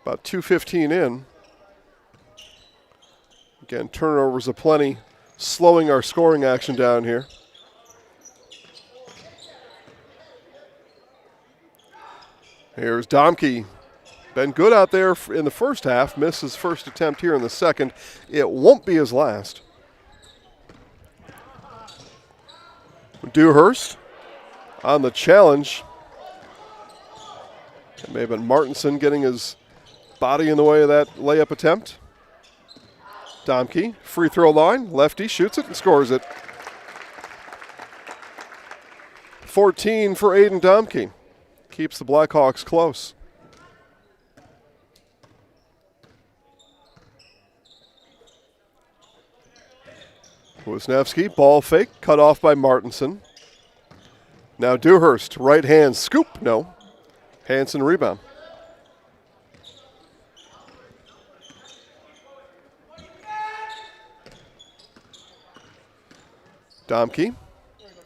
A: About 2:15 in. Again, turnovers aplenty, slowing our scoring action down here. Here's Domke. Been good out there in the first half. Missed his first attempt here in the second. It won't be his last. Dewhurst on the challenge. It may have been Martinson getting his body in the way of that layup attempt. Domke, free throw line. Lefty shoots it and scores it. 14 for Aiden Domke. Keeps the Blackhawks close. Wisniewski, ball fake, cut off by Martinson. Now Dewhurst, right hand scoop, no. Hansen rebound. Domke,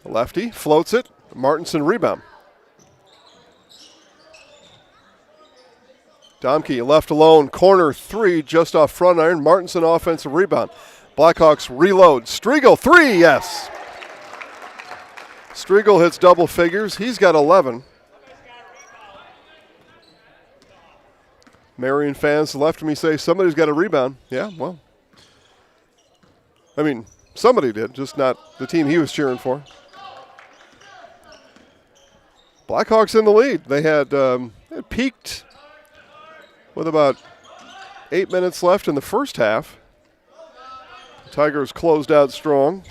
A: lefty, floats it. Martinson rebound. Domke left alone, corner 3, just off front iron. Martinson offensive rebound. Blackhawks reload. Striegel, 3, yes. Striegel hits double figures. He's got 11. Marion fans left me say, somebody's got a rebound. Yeah, well. I mean, somebody did, just not the team he was cheering for. Blackhawks in the lead. They had peaked with about 8 minutes left in the first half. Tigers closed out strong.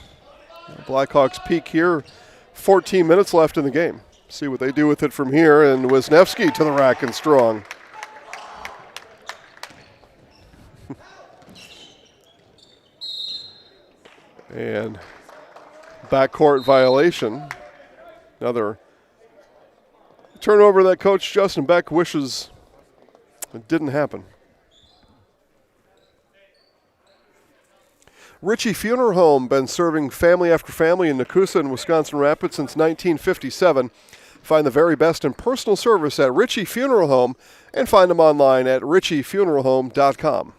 A: Blackhawks peak here. 14 minutes left in the game. See what they do with it from here. And Wisniewski to the rack and strong. And backcourt violation. Another turnover that Coach Justin Beck wishes it didn't happen. Ritchie Funeral Home, been serving family after family in Nakusa and Wisconsin Rapids since 1957. Find the very best in personal service at Ritchie Funeral Home and find them online at ritchiefuneralhome.com.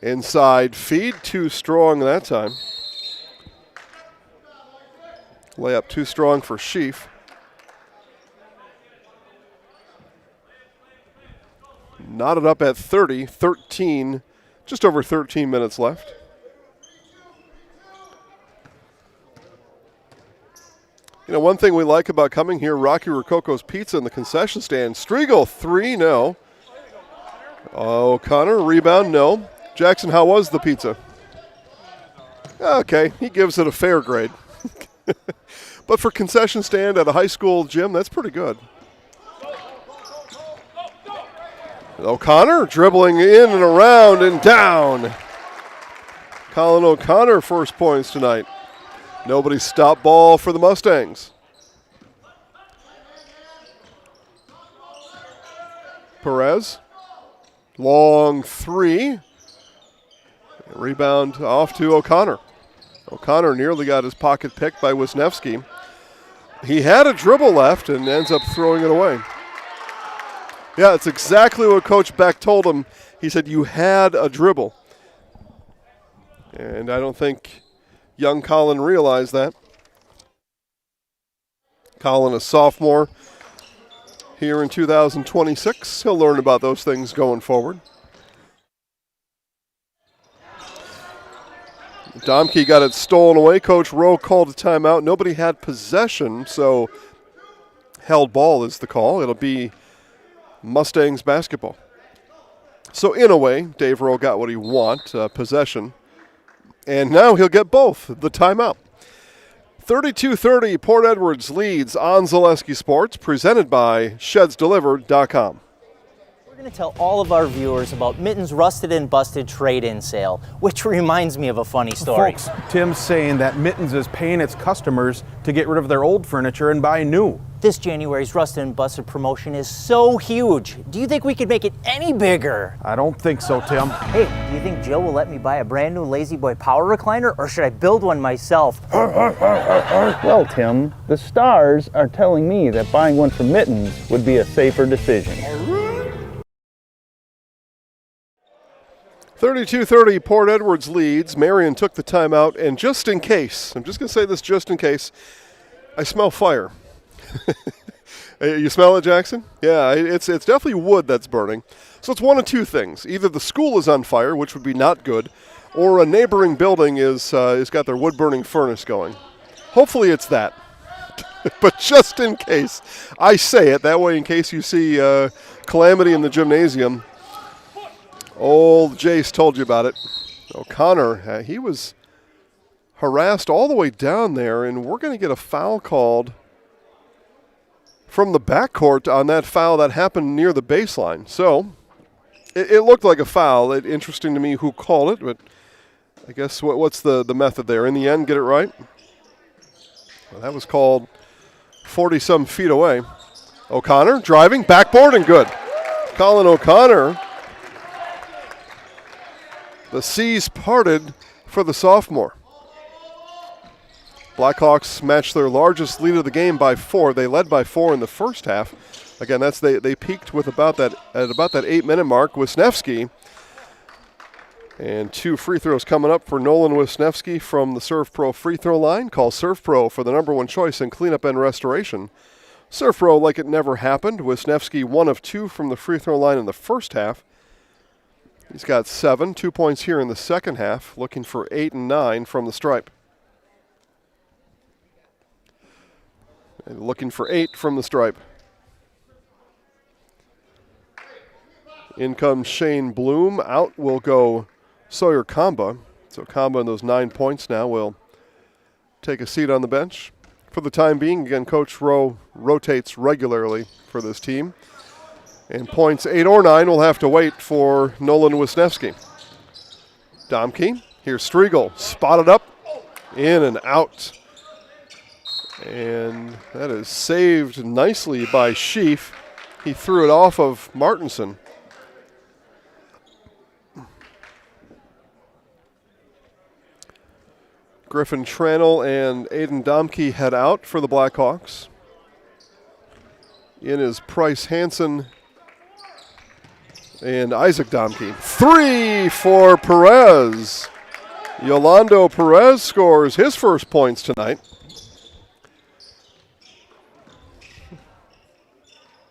A: Inside feed, too strong that time. Layup too strong for Sheaf. Knotted up at 30, 13, just over 13 minutes left. You know, one thing we like about coming here, Rocky Rococo's Pizza in the concession stand. Striegel, 3, no. O'Connor, rebound, no. Jackson, how was the pizza? Okay, he gives it a fair grade. But for concession stand at a high school gym, that's pretty good. O'Connor dribbling in and around and down. Colin O'Connor first points tonight. Nobody stopped ball for the Mustangs. Perez, long 3. Rebound off to O'Connor. O'Connor nearly got his pocket picked by Wisniewski. He had a dribble left and ends up throwing it away. Yeah, it's exactly what Coach Beck told him. He said, you had a dribble. And I don't think young Colin realized that. Colin, a sophomore, here in 2026. He'll learn about those things going forward. Domke got it stolen away. Coach Rowe called a timeout. Nobody had possession, so held ball is the call. It'll be Mustangs basketball. So in a way, Dave Rowe got what he wanted, possession. And now he'll get both, the timeout. 32-30, Port Edwards leads on Zaleski Sports, presented by ShedsDelivered.com.
C: We're going to tell all of our viewers about Mitten's Rusted and Busted trade-in sale, which reminds me of a funny story.
D: Folks, Tim's saying that Mittens is paying its customers to get rid of their old furniture and buy new.
C: This January's Rusted and Busted promotion is so huge. Do you think we could make it any bigger?
D: I don't think so, Tim.
C: Hey, do you think Jill will let me buy a brand new Lazy Boy power recliner, or should I build one myself?
U: Well, Tim, the stars are telling me that buying one from Mittens would be a safer decision.
A: 32-30, Port Edwards leads. Marion took the timeout, and just in case, I'm just going to say this just in case, I smell fire. You smell it, Jackson? Yeah, it's definitely wood that's burning. So it's one of two things. Either the school is on fire, which would be not good, or a neighboring building is got their wood-burning furnace going. Hopefully it's that. But just in case, I say it. That way, in case you see calamity in the gymnasium, old Jace told you about it. O'Connor, he was harassed all the way down there, and we're going to get a foul called from the backcourt on that foul that happened near the baseline. So it looked like a foul. Interesting to me who called it, but I guess what's the method there? In the end, get it right? Well, that was called 40-some feet away. O'Connor driving, backboard, and good. Colin O'Connor. The seas parted for the sophomore. Blackhawks matched their largest lead of the game by 4. They led by 4 in the first half. Again, they peaked with about that 8-minute mark. Wisniewski, and 2 free throws coming up for Nolan Wisniewski from the Serve Pro free throw line. Call Serve Pro for the #1 choice in cleanup and restoration. Serve Pro like it never happened. Wisniewski 1 of 2 from the free throw line in the first half. He's got 7, 2 points here in the second half, looking for 8 and 9 from the stripe. And looking for 8 from the stripe. In comes Shane Bloom. Out will go Sawyer Kamba. So Kamba in those 9 points now will take a seat on the bench. For the time being, again, Coach Rowe rotates regularly for this team. And points 8 or 9 will have to wait for Nolan Wisniewski. Domke, here's Striegel, spotted up, in and out. And that is saved nicely by Sheaf. He threw it off of Martinson. Griffin Tranel and Aiden Domke head out for the Blackhawks. In is Price Hansen and Isaac Domke. 3 for Perez. Yolando Perez scores his first points tonight.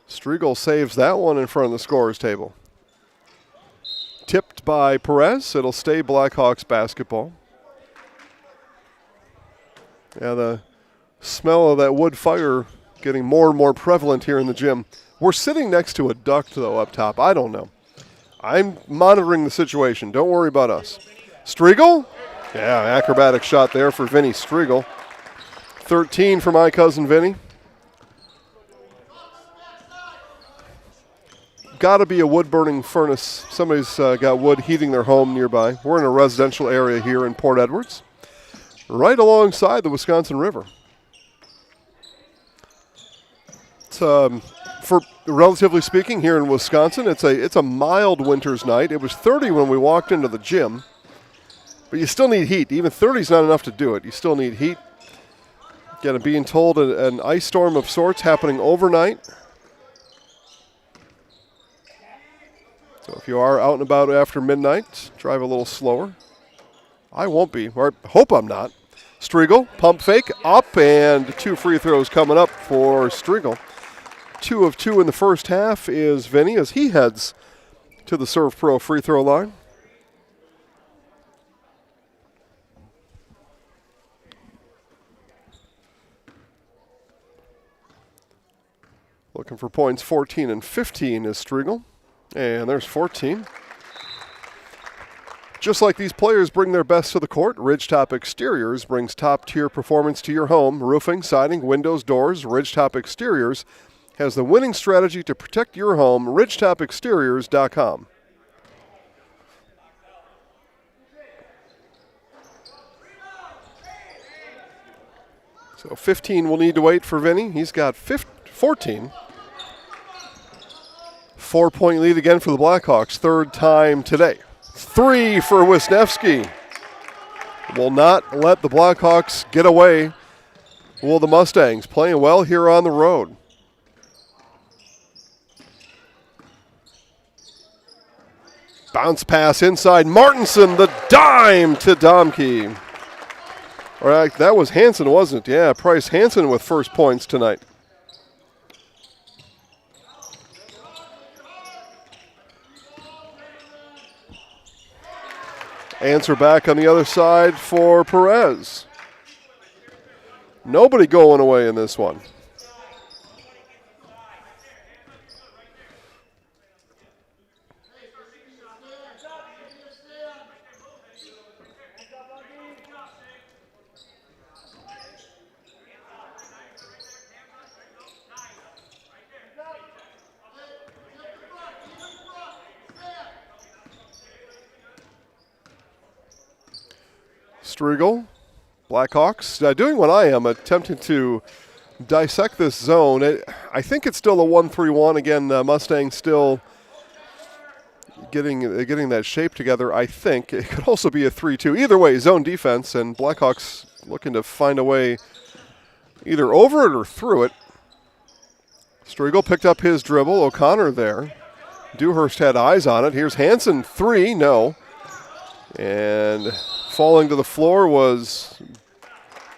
A: Striegel saves that one in front of the scorer's table. Tipped by Perez. It'll stay Blackhawks basketball. Yeah, the smell of that wood fire getting more and more prevalent here in the gym. We're sitting next to a duct, though, up top. I don't know. I'm monitoring the situation. Don't worry about us. Striegel? Yeah, acrobatic shot there for Vinny Striegel. 13 for my cousin Vinny. Got to be a wood-burning furnace. Somebody's got wood heating their home nearby. We're in a residential area here in Port Edwards, right alongside the Wisconsin River. It's, for relatively speaking, here in Wisconsin, it's a mild winter's night. It was 30 when we walked into the gym, but you still need heat. Even 30 is not enough to do it. You still need heat. Again, being told an ice storm of sorts happening overnight. So if you are out and about after midnight, drive a little slower. I won't be, or I hope I'm not. Striegel, pump fake, up, and 2 free throws coming up for Striegel. 2 of 2 in the first half is Vinny as he heads to the Serve Pro free throw line. Looking for points 14 and 15 is Striegel. And there's 14. Just like these players bring their best to the court, Ridgetop Exteriors brings top-tier performance to your home. Roofing, siding, windows, doors. Ridgetop Exteriors has the winning strategy to protect your home. RidgetopExteriors.com. So 15 will need to wait for Vinny. He's got 14. 4-point lead again for the Blackhawks, third time today. 3 for Wisniewski. Will not let the Blackhawks get away. Will the Mustangs, playing well here on the road. Bounce pass inside. Martinson, the dime to Domke. All right, that was Hansen, wasn't it? Yeah, Price Hansen with first points tonight. Answer back on the other side for Perez. Nobody going away in this one. Striegel, Blackhawks, doing what I am, attempting to dissect this zone. I think it's still a 1-3-1. Again, Mustangs still getting that shape together, I think. It could also be a 3-2. Either way, zone defense, and Blackhawks looking to find a way either over it or through it. Striegel picked up his dribble. O'Connor there. Dewhurst had eyes on it. Here's Hansen, 3, no. And falling to the floor was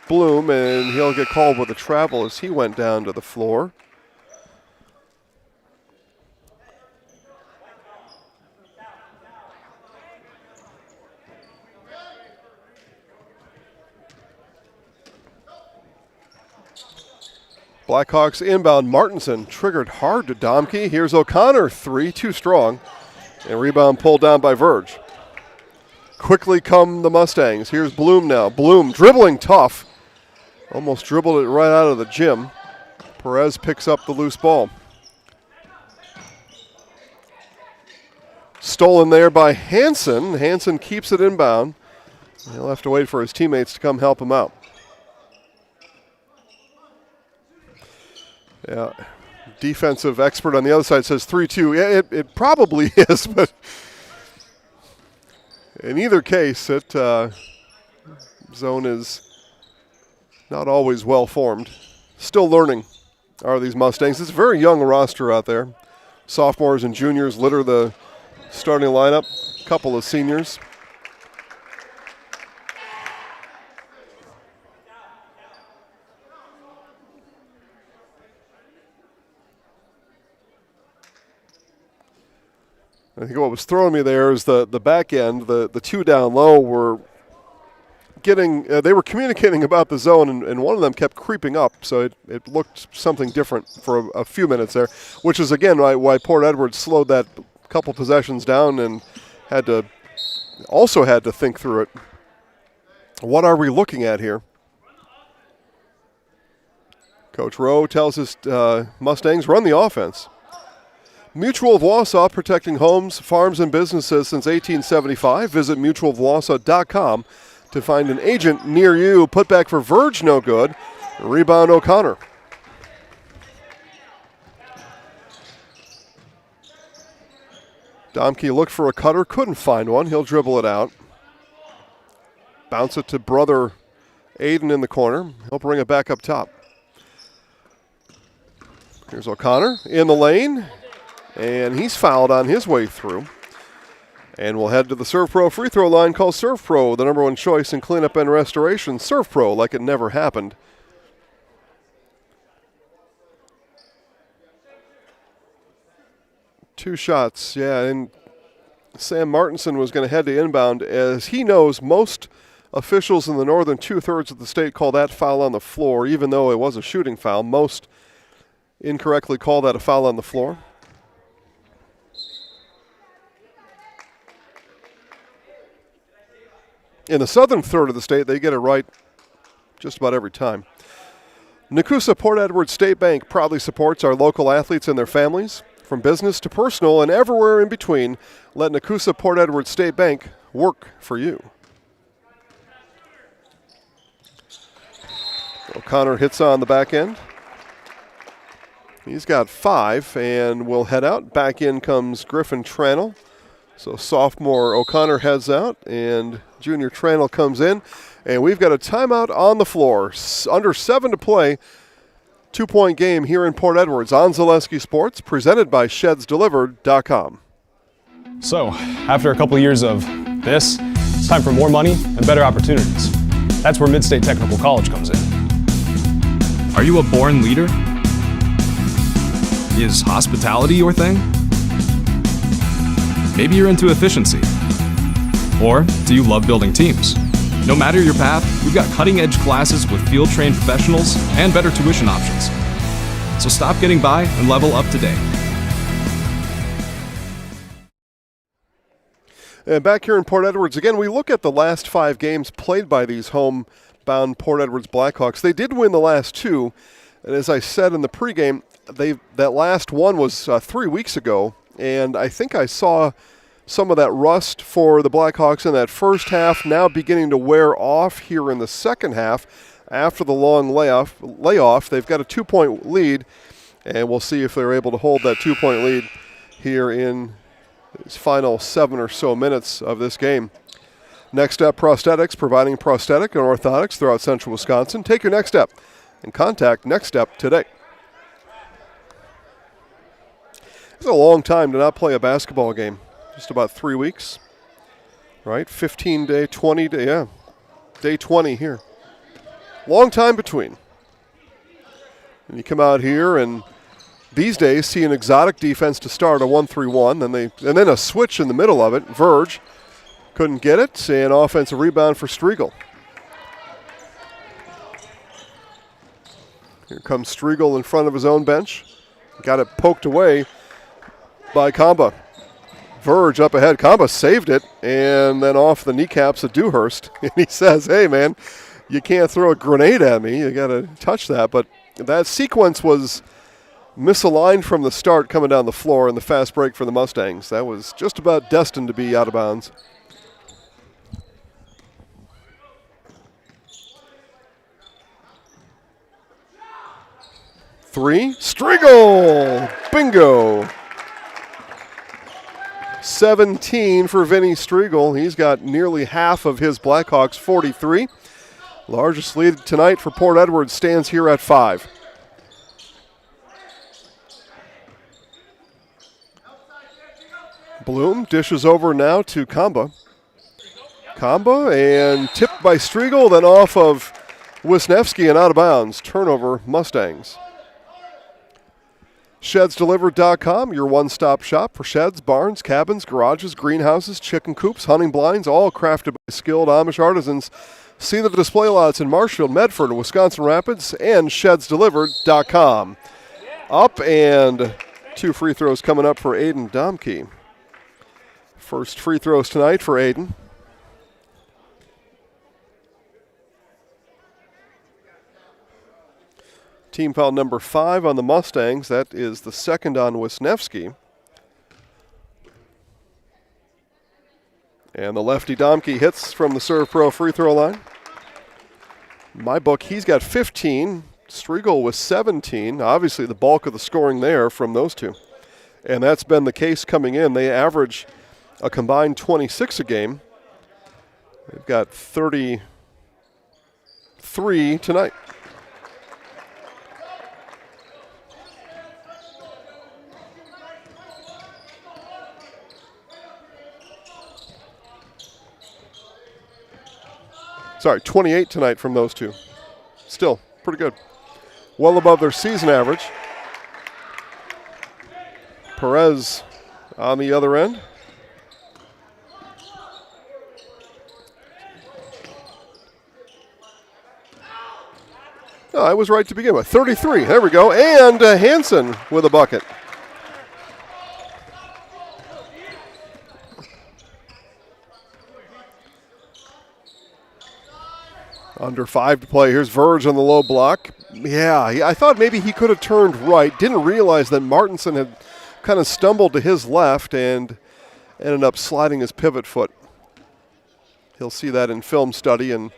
A: Bloom, and he'll get called with a travel as he went down to the floor. Blackhawks inbound. Martinson triggered hard to Domke. Here's O'Connor, 3, too strong. And rebound pulled down by Verge. Quickly come the Mustangs. Here's Bloom now. Bloom dribbling tough. Almost dribbled it right out of the gym. Perez picks up the loose ball. Stolen there by Hansen. Hansen keeps it inbound. He'll have to wait for his teammates to come help him out. Yeah, defensive expert on the other side says 3-2. Yeah, it probably is, but in either case, it zone is not always well formed. Still learning are these Mustangs. It's a very young roster out there. Sophomores and juniors litter the starting lineup. A couple of seniors. I think what was throwing me there is the back end, the two down low were getting, they were communicating about the zone, and one of them kept creeping up, so it looked something different for a few minutes there, which is, again, why Port Edwards slowed that couple possessions down and had to think through it. What are we looking at here? Coach Rowe tells his Mustangs run the offense. Mutual of Wausau, protecting homes, farms, and businesses since 1875. Visit mutualofwausau.com to find an agent near you. Put back for Verge, no good. Rebound O'Connor. Domke looked for a cutter, couldn't find one. He'll dribble it out. Bounce it to brother Aiden in the corner. He'll bring it back up top. Here's O'Connor in the lane. And he's fouled on his way through. And we'll head to the Serve Pro free throw line. Call Serve Pro the #1 choice in cleanup and restoration. Serve Pro like it never happened. 2 shots, yeah, and Sam Martinson was going to head to inbound. As he knows, most officials in the northern 2/3 of the state call that foul on the floor, even though it was a shooting foul. Most incorrectly call that a foul on the floor. In the southern third of the state, they get it right just about every time. Nakusa Port Edward State Bank proudly supports our local athletes and their families. From business to personal and everywhere in between, let Nakusa Port Edward State Bank work for you. O'Connor hits on the back end. He's got 5 and will head out. Back in comes Griffin Tranel. So sophomore O'Connor heads out and junior Tranel comes in. And we've got a timeout on the floor. Under 7 to play. 2-point game here in Port Edwards on Zaleski Sports, presented by ShedsDelivered.com.
E: So, after a couple of years of this, it's time for more money and better opportunities. That's where Mid-State Technical College comes in.
F: Are you a born leader? Is hospitality your thing? Maybe you're into efficiency. Or do you love building teams? No matter your path, we've got cutting-edge classes with field-trained professionals and better tuition options. So stop getting by and level up today.
A: And back here in Port Edwards, again, we look at the last 5 games played by these homebound Port Edwards Blackhawks. They did win the last 2, and as I said in the pregame, that last one was 3 weeks ago, and I think I saw some of that rust for the Blackhawks in that first half now beginning to wear off here in the second half after the long layoff. They've got a 2-point lead, and we'll see if they're able to hold that 2-point lead here in these final 7 or so minutes of this game. Next Step Prosthetics, providing prosthetic and orthotics throughout central Wisconsin. Take your next step and contact Next Step today. It's a long time to not play a basketball game. Just about 3 weeks, right? 15-day, 20-day, yeah. Day 20 here. Long time between. And you come out here and these days see an exotic defense to start, a 1-3-1, and then a switch in the middle of it. Verge couldn't get it, and offensive rebound for Striegel. Here comes Striegel in front of his own bench. Got it poked away by Kamba. Verge up ahead. Kamba saved it, and then off the kneecaps of Dewhurst. And he says, hey, man, you can't throw a grenade at me. You got to touch that. But that sequence was misaligned from the start coming down the floor in the fast break for the Mustangs. That was just about destined to be out of bounds. Three. Striegel! Bingo! 17 for Vinny Striegel. He's got nearly half of his Blackhawks, 43. Largest lead tonight for Port Edwards stands here at 5. Bloom dishes over now to Kamba. Kamba and tipped by Striegel, then off of Wisniewski and out of bounds. Turnover, Mustangs. ShedsDelivered.com, your one-stop shop for sheds, barns, cabins, garages, greenhouses, chicken coops, hunting blinds, all crafted by skilled Amish artisans. See the display lots in Marshfield, Medford, Wisconsin Rapids, and ShedsDelivered.com. Up and 2 free throws coming up for Aiden Domke. First free throws tonight for Aiden. Team foul number 5 on the Mustangs. That is the second on Wisniewski. And the lefty Domke hits from the Serve Pro free throw line. In my book, he's got 15. Striegel with 17. Obviously, the bulk of the scoring there from those two. And that's been the case coming in. They average a combined 26 a game. They've got 33 tonight. Sorry, 28 tonight from those two. Still pretty good. Well above their season average. Perez on the other end. No, I was right to begin with. 33. There we go. And Hansen with a bucket. Under 5 to play. Here's Verge on the low block. Yeah, I thought maybe he could have turned right. Didn't realize that Martinson had kind of stumbled to his left and ended up sliding his pivot foot. He'll see that in film study and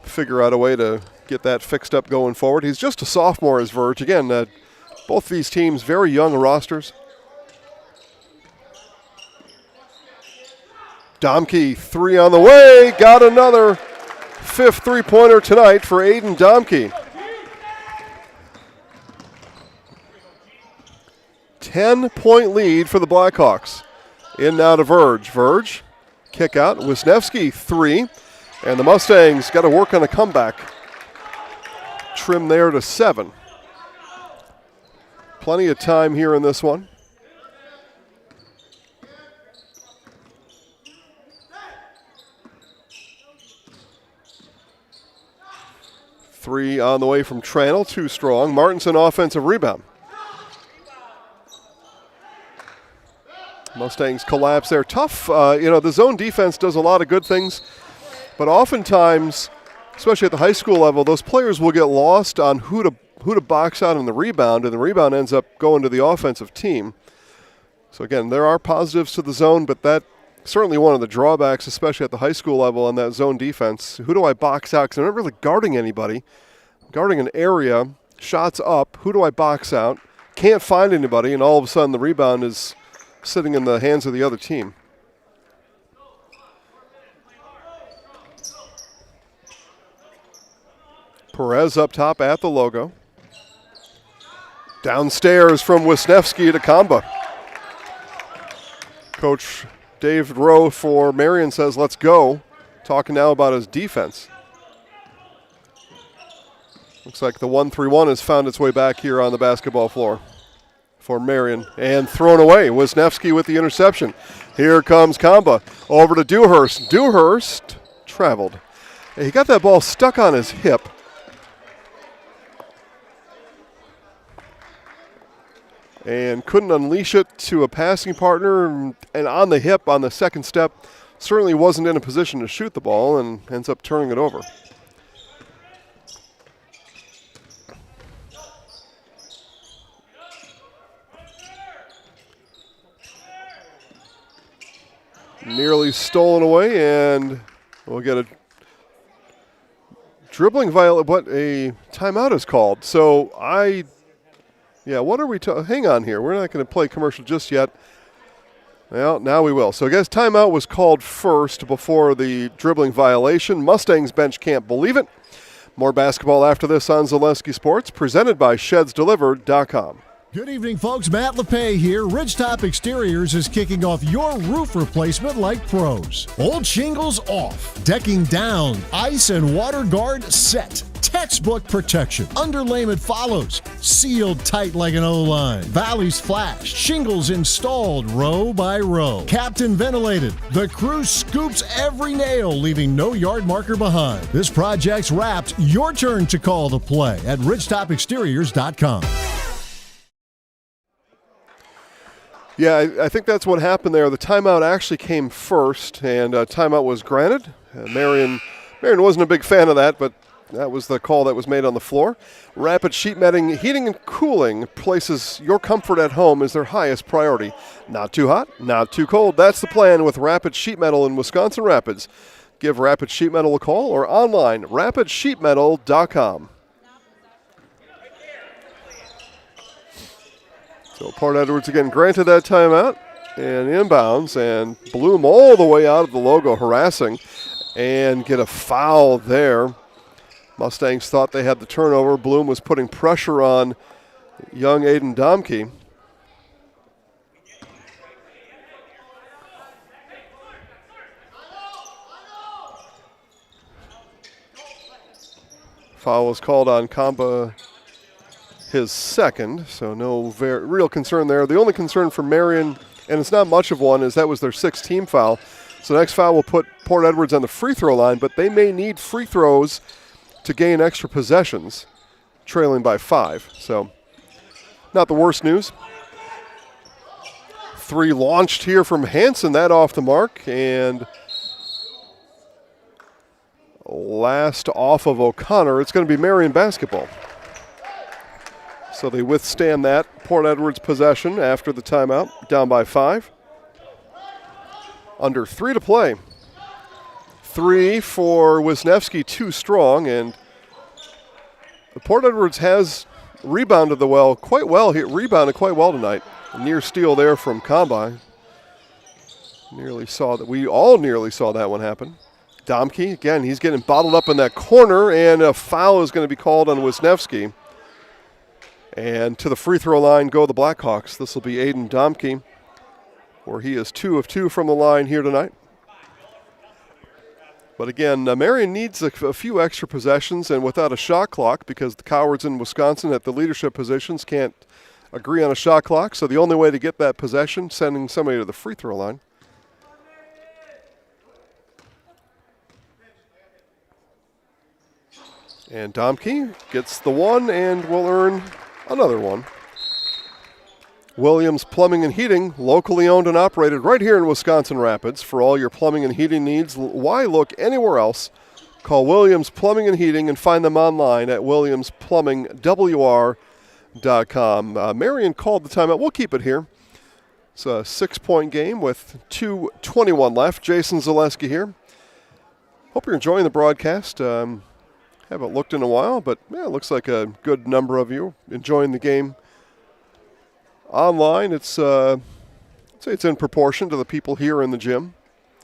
A: figure out a way to get that fixed up going forward. He's just a sophomore as Verge. Again, both these teams very young rosters. Domke, 3 on the way. Got another 5th three-pointer tonight for Aiden Domke. 10-point lead for the Blackhawks. In now to Verge. Verge, kick out. Wisniewski, 3. And the Mustangs got to work on a comeback. Trim there to 7. Plenty of time here in this one. Three on the way from Tranel, too strong. Martinson offensive rebound. Mustangs collapse there. Tough, the zone defense does a lot of good things, but oftentimes, especially at the high school level, those players will get lost on who to box out in the rebound, and the rebound ends up going to the offensive team. So again, there are positives to the zone, but that certainly one of the drawbacks, especially at the high school level on that zone defense. Who do I box out? Because I'm not really guarding anybody. I'm guarding an area, shots up. Who do I box out? Can't find anybody, and all of a sudden the rebound is sitting in the hands of the other team. Perez up top at the logo. Downstairs from Wisniewski to Kamba. Coach Dave Rowe for Marion says, let's go. Talking now about his defense. Looks like the 1-3-1 has found its way back here on the basketball floor for Marion. And thrown away. Wisniewski with the interception. Here comes Kamba. Over to Dewhurst. Dewhurst traveled. He got that ball stuck on his hip. And couldn't unleash it to a passing partner, and on the hip on the second step certainly wasn't in a position to shoot the ball and ends up turning it over. Nearly stolen away, and we'll get a dribbling violation, but a timeout is called. So what are we hang on here. We're not going to play commercial just yet. Well, now we will. So I guess timeout was called first before the dribbling violation. Mustangs bench can't believe it. More basketball after this on Zaleski Sports, presented by ShedsDelivered.com.
I: Good evening, folks. Matt LePay here. Ridgetop Exteriors is kicking off your roof replacement like pros. Old shingles off, decking down, ice and water guard set. Textbook protection. Underlayment follows. Sealed tight like an O-line. Valleys flashed. Shingles installed row by row. Captain ventilated. The crew scoops every nail, leaving no yard marker behind. This project's wrapped. Your turn to call the play at ridgetopexteriors.com.
A: Yeah, I think that's what happened there. The timeout actually came first, and timeout was granted. Marion wasn't a big fan of that, but that was the call that was made on the floor. Rapid Sheet Metal Heating and Cooling places your comfort at home as their highest priority. Not too hot, not too cold. That's the plan with Rapid Sheet Metal in Wisconsin Rapids. Give Rapid Sheet Metal a call or online, rapidsheetmetal.com. So Part Edwards again granted that timeout and inbounds, and Bloom all the way out of the logo harassing and get a foul there. Mustangs thought they had the turnover. Bloom was putting pressure on young Aiden Domke. Foul was called on Kamba, his second, so no real concern there. The only concern for Marion and it's not much of one, as that was their 6th team foul. So the next foul will put Port Edwards on the free throw line, but they may need free throws to gain extra possessions, trailing by 5. So not the worst news. 3 launched here from Hansen, that off the mark, and last off of O'Connor. It's going to be Marion basketball. So they withstand that Port Edwards possession after the timeout, down by 5. Under 3 to play. 3 for Wisniewski, 2 strong, and Port Edwards has rebounded quite well tonight. A near steal there from Combine. We all nearly saw that one happen. Domke, again, he's getting bottled up in that corner, and a foul is going to be called on Wisniewski. And to the free throw line go the Blackhawks. This will be Aiden Domke, where he is 2 of 2 from the line here tonight. But again, Marion needs a few extra possessions, and without a shot clock, because the cowards in Wisconsin at the leadership positions can't agree on a shot clock. So the only way to get that possession, sending somebody to the free throw line. And Domke gets the one and will earn another one. Williams Plumbing and Heating, locally owned and operated right here in Wisconsin Rapids. For all your plumbing and heating needs, why look anywhere else? Call Williams Plumbing and Heating and find them online at williamsplumbingwr.com. Marion called the timeout. We'll keep it here. It's a 6-point game with 2:21 left. Jason Zaleski here. Hope you're enjoying the broadcast. Haven't looked in a while, but yeah, it looks like a good number of you enjoying the game. Online, it's I'd say it's in proportion to the people here in the gym.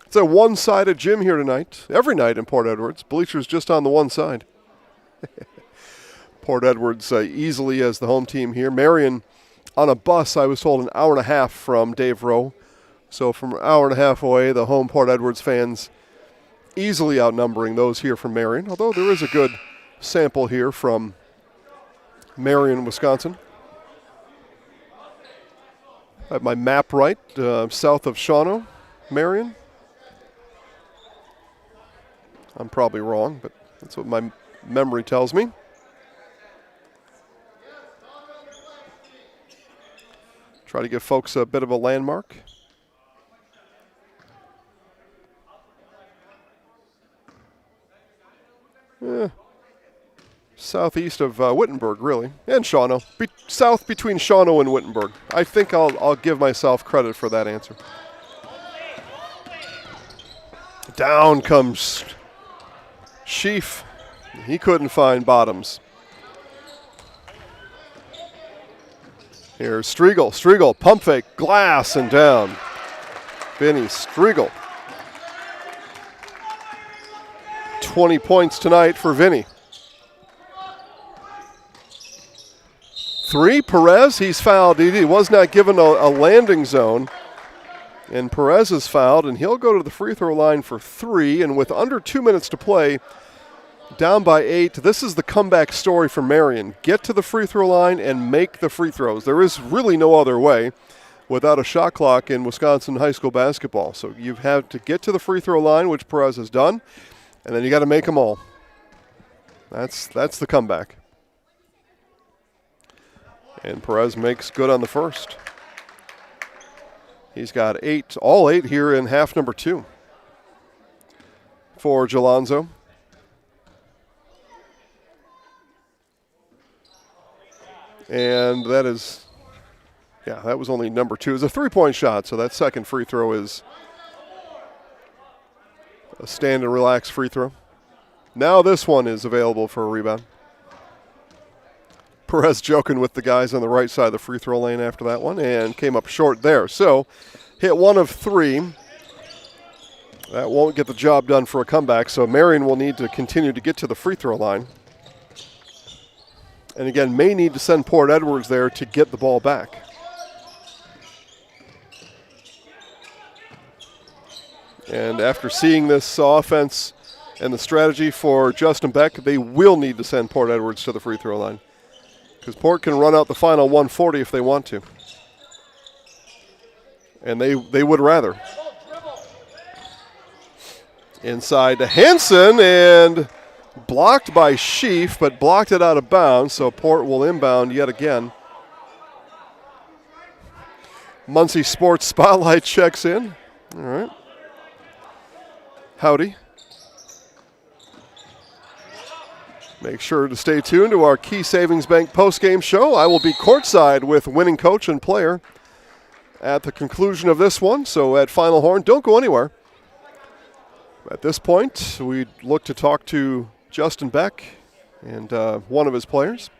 A: It's a one-sided gym here tonight, every night in Port Edwards. Bleachers just on the one side. Port Edwards easily as the home team here. Marion on a bus, I was told, an hour and a half from Dave Rowe. So from an hour and a half away, the home Port Edwards fans easily outnumbering those here from Marion, although there is a good sample here from Marion, Wisconsin. I have my map right, south of Shawano, Marion. I'm probably wrong, but that's what my memory tells me. Try to give folks a bit of a landmark. Southeast of Wittenberg, really, and Shawano. South between Shawano and Wittenberg. I think I'll give myself credit for that answer. Down comes Sheaf. He couldn't find Bottoms. Here's Striegel. Striegel, pump fake, glass, and down. Vinny Striegel. 20 points tonight for Vinny. 3, Perez, he's fouled. He was not given a landing zone. And Perez is fouled, and he'll go to the free throw line for 3. And with under 2 minutes to play, down by 8, this is the comeback story for Marion. Get to the free throw line and make the free throws. There is really no other way without a shot clock in Wisconsin high school basketball. So you have to get to the free throw line, which Perez has done, and then you got to make them all. That's the comeback. And Perez makes good on the first. He's got 8, all 8 here in half number 2 for Jalonzo. And that is, that was only number 2. It's a 3-point shot, so that second free throw is a stand and relax free throw. Now this one is available for a rebound. Perez joking with the guys on the right side of the free throw lane after that one and came up short there. So hit 1 of 3. That won't get the job done for a comeback, so Marion will need to continue to get to the free throw line. And again, may need to send Port Edwards there to get the ball back. And after seeing this offense and the strategy for Justin Beck, they will need to send Port Edwards to the free throw line, because Port can run out the final 140 if they want to. And they would rather. Inside to Hansen, and blocked by Sheaf, but blocked it out of bounds, so Port will inbound yet again. Muncie Sports Spotlight checks in. All right. Howdy. Make sure to stay tuned to our Key Savings Bank postgame show. I will be courtside with winning coach and player at the conclusion of this one, so at Final Horn, don't go anywhere. At this point, we look to talk to Justin Beck and one of his players.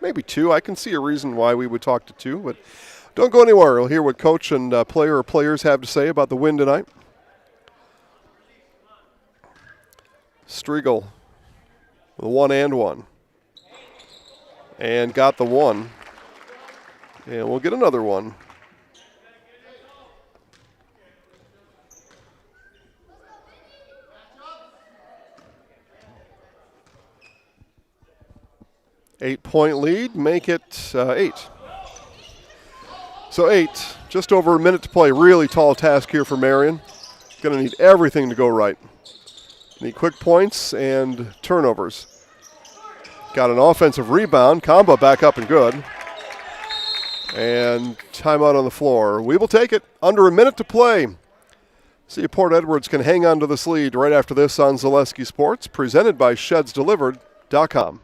A: Maybe two. I can see a reason why we would talk to two, but don't go anywhere. We'll hear what coach and player or players have to say about the win tonight. Striegel, the 1-and-1. And got the one. And we'll get another one. Eight-point lead, make it 8. So 8, just over a minute to play. Really tall task here for Marion. Going to need everything to go right. Need quick points and turnovers. Got an offensive rebound. Kamba back up and good. And timeout on the floor. We will take it. Under a minute to play. See if Port Edwards can hang on to this lead right after this on Zaleski Sports, presented by ShedsDelivered.com.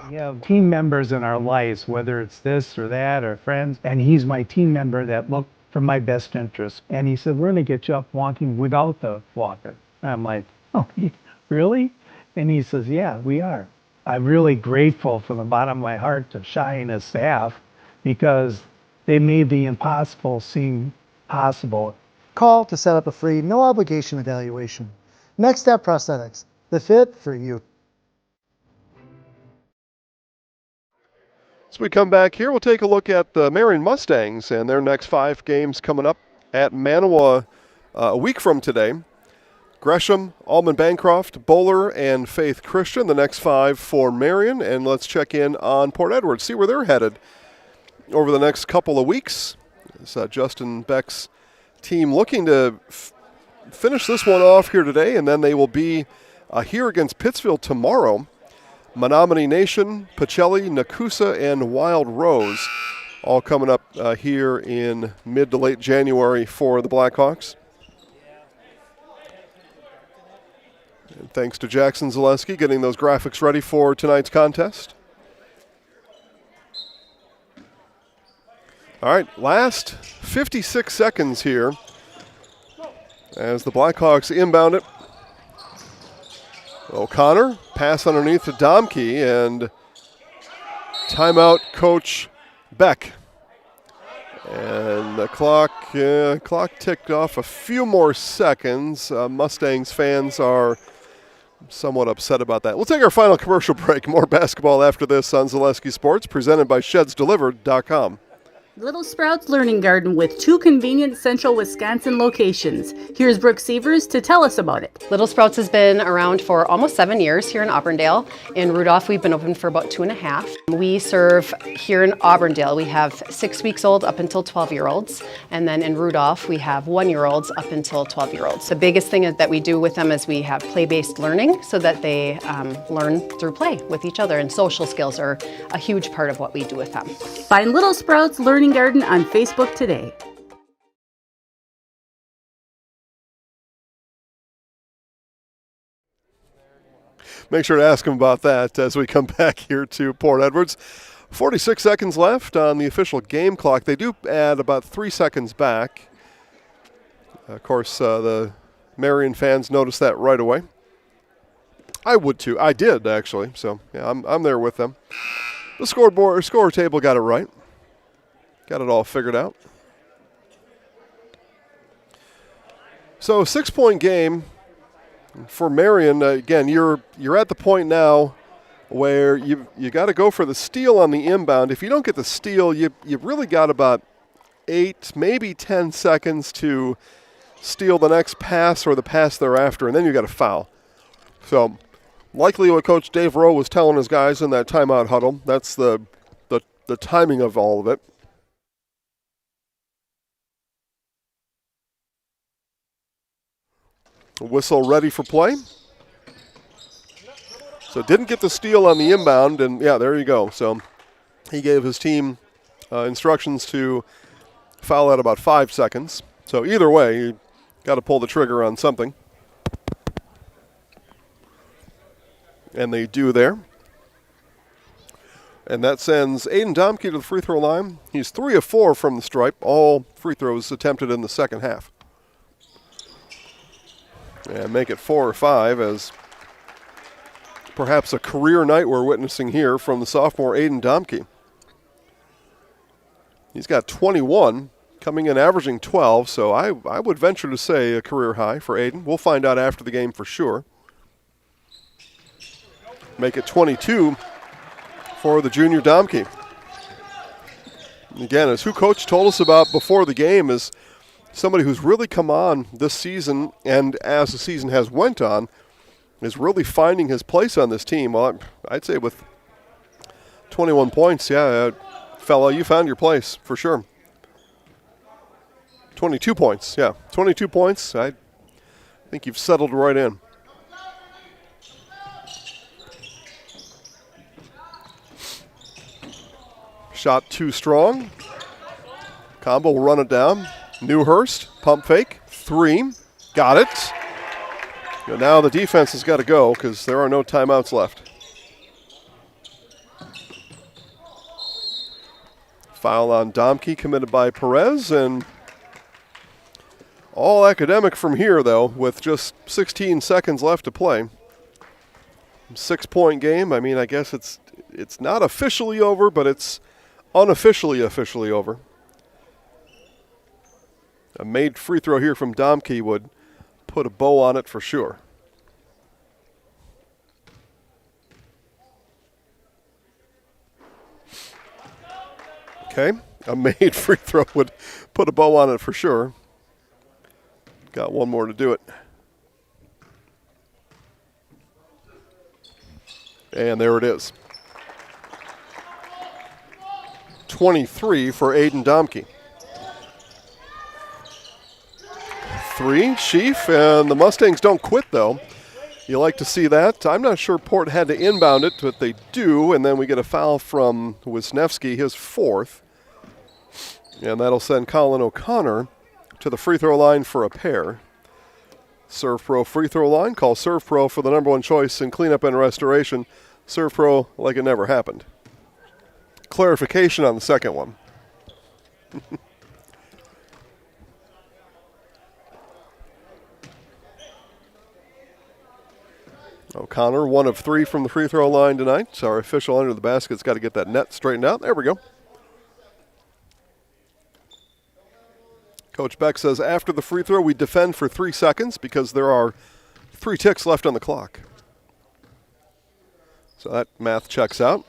G: We have team members in our lives, whether it's this or that or friends, and he's my team member that looked for my best interest. And he said, we're going to get you up walking without the walker. I'm like, oh, really? And he says, yeah, we are. I'm really grateful from the bottom of my heart to Shai and his staff because they made the impossible seem possible.
J: Call to set up a free, no obligation evaluation. Next Step Prosthetics, the fit for you.
A: As we come back here, we'll take a look at the Marion Mustangs and their next 5 games coming up at Manawa a week from today. Gresham, Almond Bancroft, Bowler, and Faith Christian, the next 5 for Marion. And let's check in on Port Edwards, see where they're headed over the next couple of weeks. It's Justin Beck's team looking to finish this one off here today, and then they will be here against Pittsfield tomorrow. Menominee Nation, Pacelli, Nakusa, and Wild Rose all coming up here in mid to late January for the Blackhawks. And thanks to Jackson Zaleski getting those graphics ready for tonight's contest. All right, last 56 seconds here as the Blackhawks inbound it. O'Connor, pass underneath to Domke, and timeout Coach Beck. And the clock ticked off a few more seconds. Mustangs fans are somewhat upset about that. We'll take our final commercial break. More basketball after this on Zaleski Sports, presented by ShedsDelivered.com.
L: Little Sprouts Learning Garden with 2 convenient central Wisconsin locations. Here's Brooke Severs to tell us about it.
X: Little Sprouts has been around for almost 7 years here in Auburndale. In Rudolph, we've been open for about 2.5. We serve here in Auburndale, we have 6 weeks old up until 12-year-olds. And then in Rudolph, we have 1-year-olds up until 12-year-olds. The biggest thing that we do with them is we have play-based learning so that they learn through play with each other. And social skills are a huge part of what we do with them.
L: Find Little Sprouts Learning Garden on Facebook today.
A: Make sure to ask him about that as we come back here to Port Edwards. 46 seconds left on the official game clock. They do add about 3 seconds back. Of course, the Marion fans noticed that right away. I would too. I did, actually. So, yeah, I'm there with them. The score table got it right. Got it all figured out. So 6-point game for Marion. Again, you're at the point now where you got to go for the steal on the inbound. If you don't get the steal, you've really got about 8, maybe 10 seconds to steal the next pass or the pass thereafter, and then you got a foul. So likely what Coach Dave Rowe was telling his guys in that timeout huddle. That's the timing of all of it. Whistle ready for play. So didn't get the steal on the inbound, and yeah, there you go. So he gave his team instructions to foul at about 5 seconds. So either way, you got to pull the trigger on something. And they do there. And that sends Aiden Domke to the free throw line. He's 3 of 4 from the stripe, all free throws attempted in the second half. And make it 4 or 5 as perhaps a career night we're witnessing here from the sophomore Aiden Domke. He's got 21, coming in averaging 12, so I would venture to say a career high for Aiden. We'll find out after the game for sure. Make it 22 for the junior Domke. Again, as who coach told us about before the game, is somebody who's really come on this season, and as the season has went on, is really finding his place on this team. Well, I'd say with 21 points, yeah, fella, you found your place for sure. 22 points, yeah. 22 points, I think you've settled right in. Shot too strong. Combo will run it down. Newhurst, pump fake, 3, got it. And now the defense has got to go because there are no timeouts left. Foul on Domke committed by Perez, and all academic from here though with just 16 seconds left to play. 6-point game. I mean, I guess it's not officially over, but it's unofficially officially over. A made free throw here from Domke would put a bow on it for sure. Okay, a made free throw would put a bow on it for sure. Got one more to do it. And there it is. 23 for Aiden Domke. 3, Sheaf, and the Mustangs don't quit though. You like to see that. I'm not sure Port had to inbound it, but they do, and then we get a foul from Wisniewski, his 4th. And that'll send Colin O'Connor to the free throw line for a pair. Serve Pro free throw line. Call Serve Pro for the #1 choice in cleanup and restoration. Serve Pro like it never happened. Clarification on the second one. O'Connor, 1 of 3 from the free throw line tonight. Our official under the basket's got to get that net straightened out. There we go. Coach Beck says after the free throw, we defend for 3 seconds because there are 3 ticks left on the clock. So that math checks out.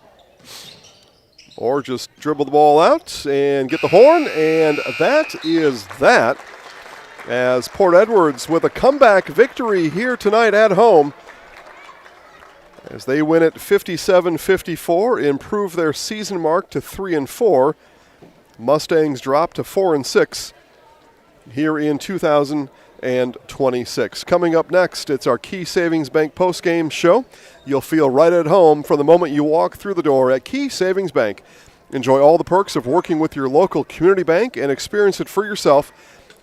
A: Or just dribble the ball out and get the horn, and that is that. As Port Edwards with a comeback victory here tonight at home, as they win it 57-54, improve their season mark to 3-4. Mustangs drop to 4-6 here in 2026. Coming up next, it's our Key Savings Bank postgame show. You'll feel right at home from the moment you walk through the door at Key Savings Bank. Enjoy all the perks of working with your local community bank and experience it for yourself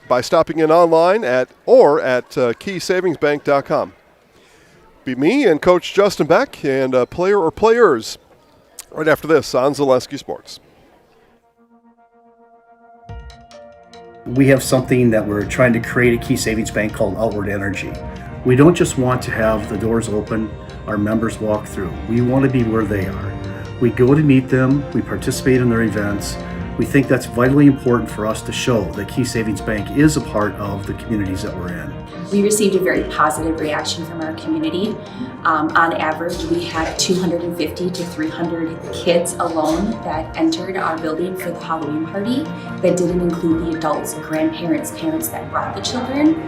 A: by stopping in online at keysavingsbank.com. Be me and Coach Justin Beck and a player or players right after this on Zaleski Sports.
K: We have something that we're trying to create at Key Savings Bank called Outward Energy. We don't just want to have the doors open, our members walk through. We want to be where they are. We go to meet them, we participate in their events. We think that's vitally important for us to show that Key Savings Bank is a part of the communities that we're in.
M: We received a very positive reaction from our community. On average, we had 250 to 300 kids alone that entered our building for the Halloween party. That didn't include the adults, grandparents, parents that brought the children.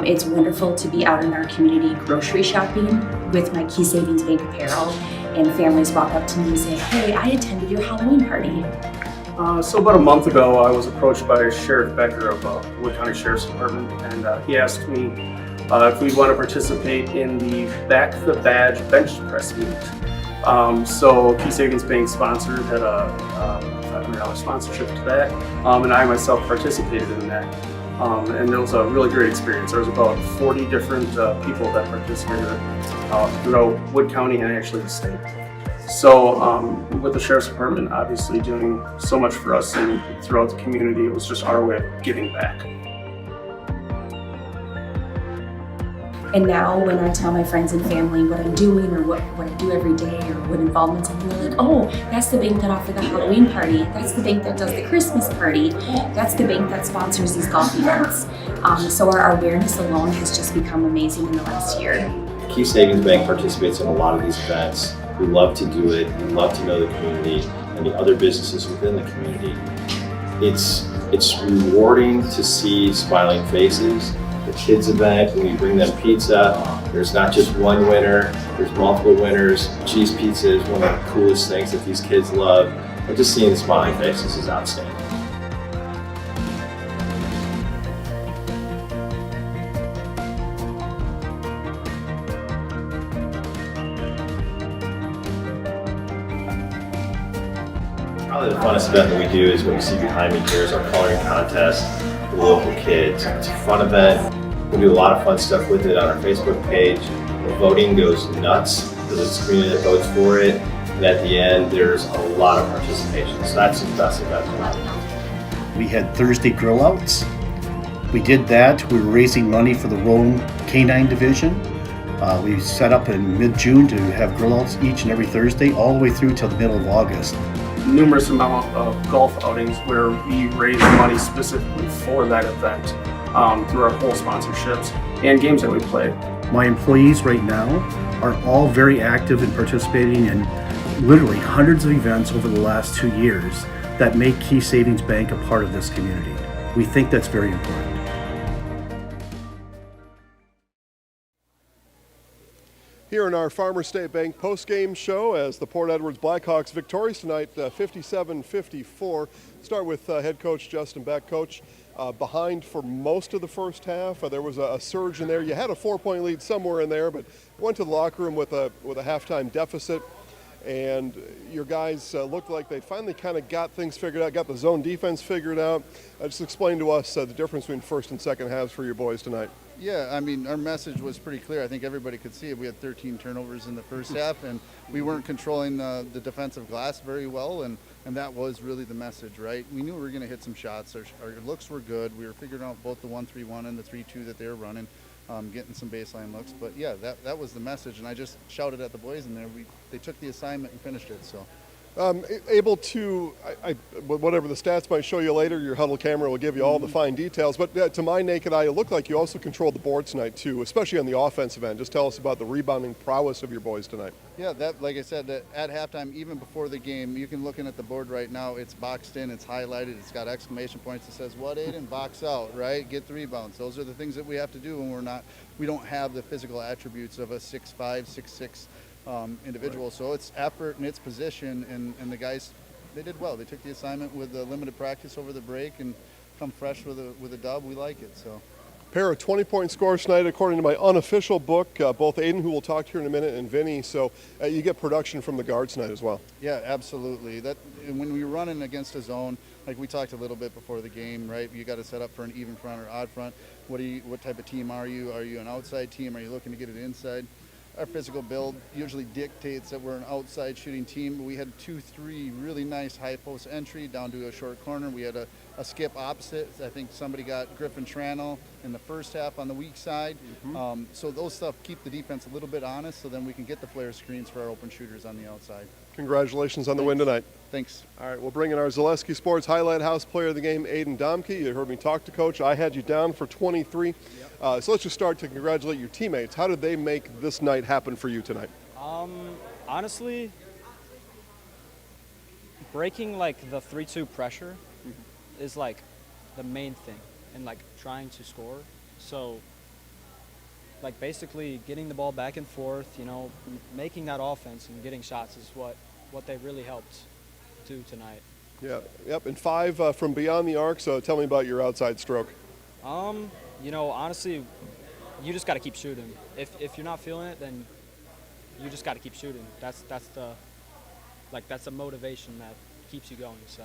M: It's wonderful to be out in our community grocery shopping with my Key Savings Bank apparel, and families walk up to me and say, "Hey, I attended your Halloween party."
N: So about a month ago, I was approached by Sheriff Becker of Wood County Sheriff's Department, and he asked me if we want to participate in the Back the Badge bench press meet. So Key Savings Bank sponsored, had a $500 sponsorship to that, and I myself participated in that. And it was a really great experience. There was about 40 different people that participated throughout Wood County and actually the state. So with the Sheriff's Department obviously doing so much for us and throughout the community, it was just our way of giving back.
M: And now when I tell my friends and family what I'm doing or what I do every day or what involvements I'm doing, they're like, oh, that's the bank that offered the Halloween party. That's the bank that does the Christmas party. That's the bank that sponsors these golf events. So our awareness alone has just become amazing in the last year.
O: Key Savings Bank participates in a lot of these events. We love to do it. We love to know the community and the other businesses within the community. It's rewarding to see smiling faces. The kids event, when we bring them pizza, there's not just one winner, there's multiple winners. Cheese pizza is one of the coolest things that these kids love. And just seeing the smiling faces is outstanding. Probably the funnest event that we do is what you see behind me here is our coloring contest for the local kids. It's a fun event. We do a lot of fun stuff with it on our Facebook page. The voting goes nuts because it's the community that votes for it. And at the end, there's a lot of participation. So that's the best event.
K: We had Thursday grill outs. We did that. We were raising money for the Rome Canine Division. We set up in mid-June to have grill outs each and every Thursday all the way through till the middle of August.
N: Numerous amount of golf outings where we raise money specifically for that event through our whole sponsorships and games that we play.
K: My employees right now are all very active in participating in literally hundreds of events over the last 2 years that make Key Savings Bank a part of this community. We think that's very important.
A: Here in our Farmers State Bank post-game show as the Port Edwards Blackhawks victorious tonight, 57-54. Start with head coach Justin Beck. Coach, behind for most of the first half. There was a surge in there. You had a 4-point lead somewhere in there, but went to the locker room with a halftime deficit. And your guys looked like they finally kind of got things figured out, got the zone defense figured out. Just explain to us the difference between first and second halves for your boys tonight.
P: Yeah, I mean, our message was pretty clear. I think everybody could see it. We had 13 turnovers in the first half, and we weren't controlling the defensive glass very well, and that was really the message, right? We knew we were going to hit some shots. Our looks were good. We were figuring out both the 1-3-1 and the 3-2 that they were running, getting some baseline looks. But, yeah, that was the message, and I just shouted at the boys in there. They took the assignment and finished it, so.
A: Able to, whatever the stats might show you later, your huddle camera will give you all the fine details, but to my naked eye, it looked like you also controlled the board tonight too, especially on the offensive end. Just tell us about the rebounding prowess of your boys tonight.
P: Yeah, that, like I said, at halftime, even before the game, you can look at the board right now, it's boxed in, it's highlighted, it's got exclamation points that says, what, Aiden? Box out, right? Get the rebounds. Those are the things that we have to do when we don't have the physical attributes of a 6'5", 6'6", individual. Right. So it's effort and it's position, and the guys, they did well. They took the assignment with the limited practice over the break and come fresh with a dub. We like it. So.
A: Pair of 20-point scores tonight, according to my unofficial book. Both Aiden, who we'll talk to here in a minute, and Vinny. So you get production from the guards tonight as well.
P: Yeah, absolutely. That when we're running against a zone, like we talked a little bit before the game, right? You got to set up for an even front or odd front. What type of team are you? Are you an outside team? Are you looking to get it inside? Our physical build usually dictates that we're an outside shooting team, but we had 2-3 really nice high post entry down to a short corner. We had a skip opposite. I think somebody got Griffin Tranel in the first half on the weak side. Mm-hmm. So those stuff keep the defense a little bit honest, so then we can get the flare screens for our open shooters on the outside.
A: Congratulations on the win tonight.
P: Thanks.
A: All right, we'll bring in our Zaleski Sports Highlight House player of the game, Aiden Domke. You heard me talk to Coach. I had you down for 23. Yep. So let's just start to congratulate your teammates. How did they make this night happen for you tonight?
Q: Honestly, breaking like the 3-2 pressure is like the main thing, and like trying to score. So like basically getting the ball back and forth, making that offense and getting shots is what they really helped do tonight.
A: Yeah, yep, and 5 from beyond the arc, so tell me about your outside stroke.
Q: Honestly, you just got to keep shooting. If you're not feeling it, then you just got to keep shooting. That's the motivation that keeps you going. So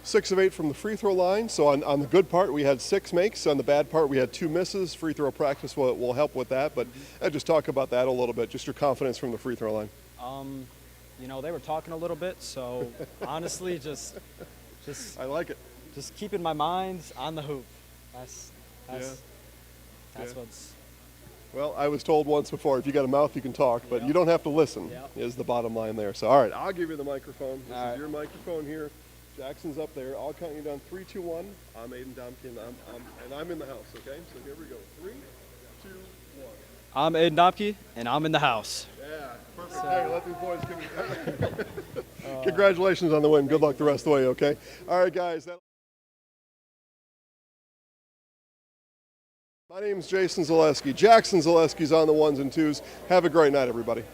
A: 6 of 8 from the free throw line. So on the good part, we had 6 makes. On the bad part, we had 2 misses. Free throw practice will help with that. But just talk about that a little bit, just your confidence from the free throw line.
Q: You know, they were talking a little bit. So honestly, just
A: I like it.
Q: Just keeping my mind on the hoop. That's what's.
A: Well, I was told once before, if you got a mouth, you can talk, but you don't have to listen, is the bottom line there. So, all right, I'll give you the microphone. This is your microphone here. Jackson's up there. I'll count you down 3, 2, 1. I'm Aiden Domke, and I'm in the house, okay? So here we go. 3, 2, 1.
Q: I'm Aiden Domke, and I'm in the house.
A: Yeah, perfect. Hey, let these boys come in. Congratulations on the win. Good luck the rest of the way, okay? All right, guys. My name's Jason Zaleski. Jackson Zaleski's on the 1s and 2s. Have a great night, everybody.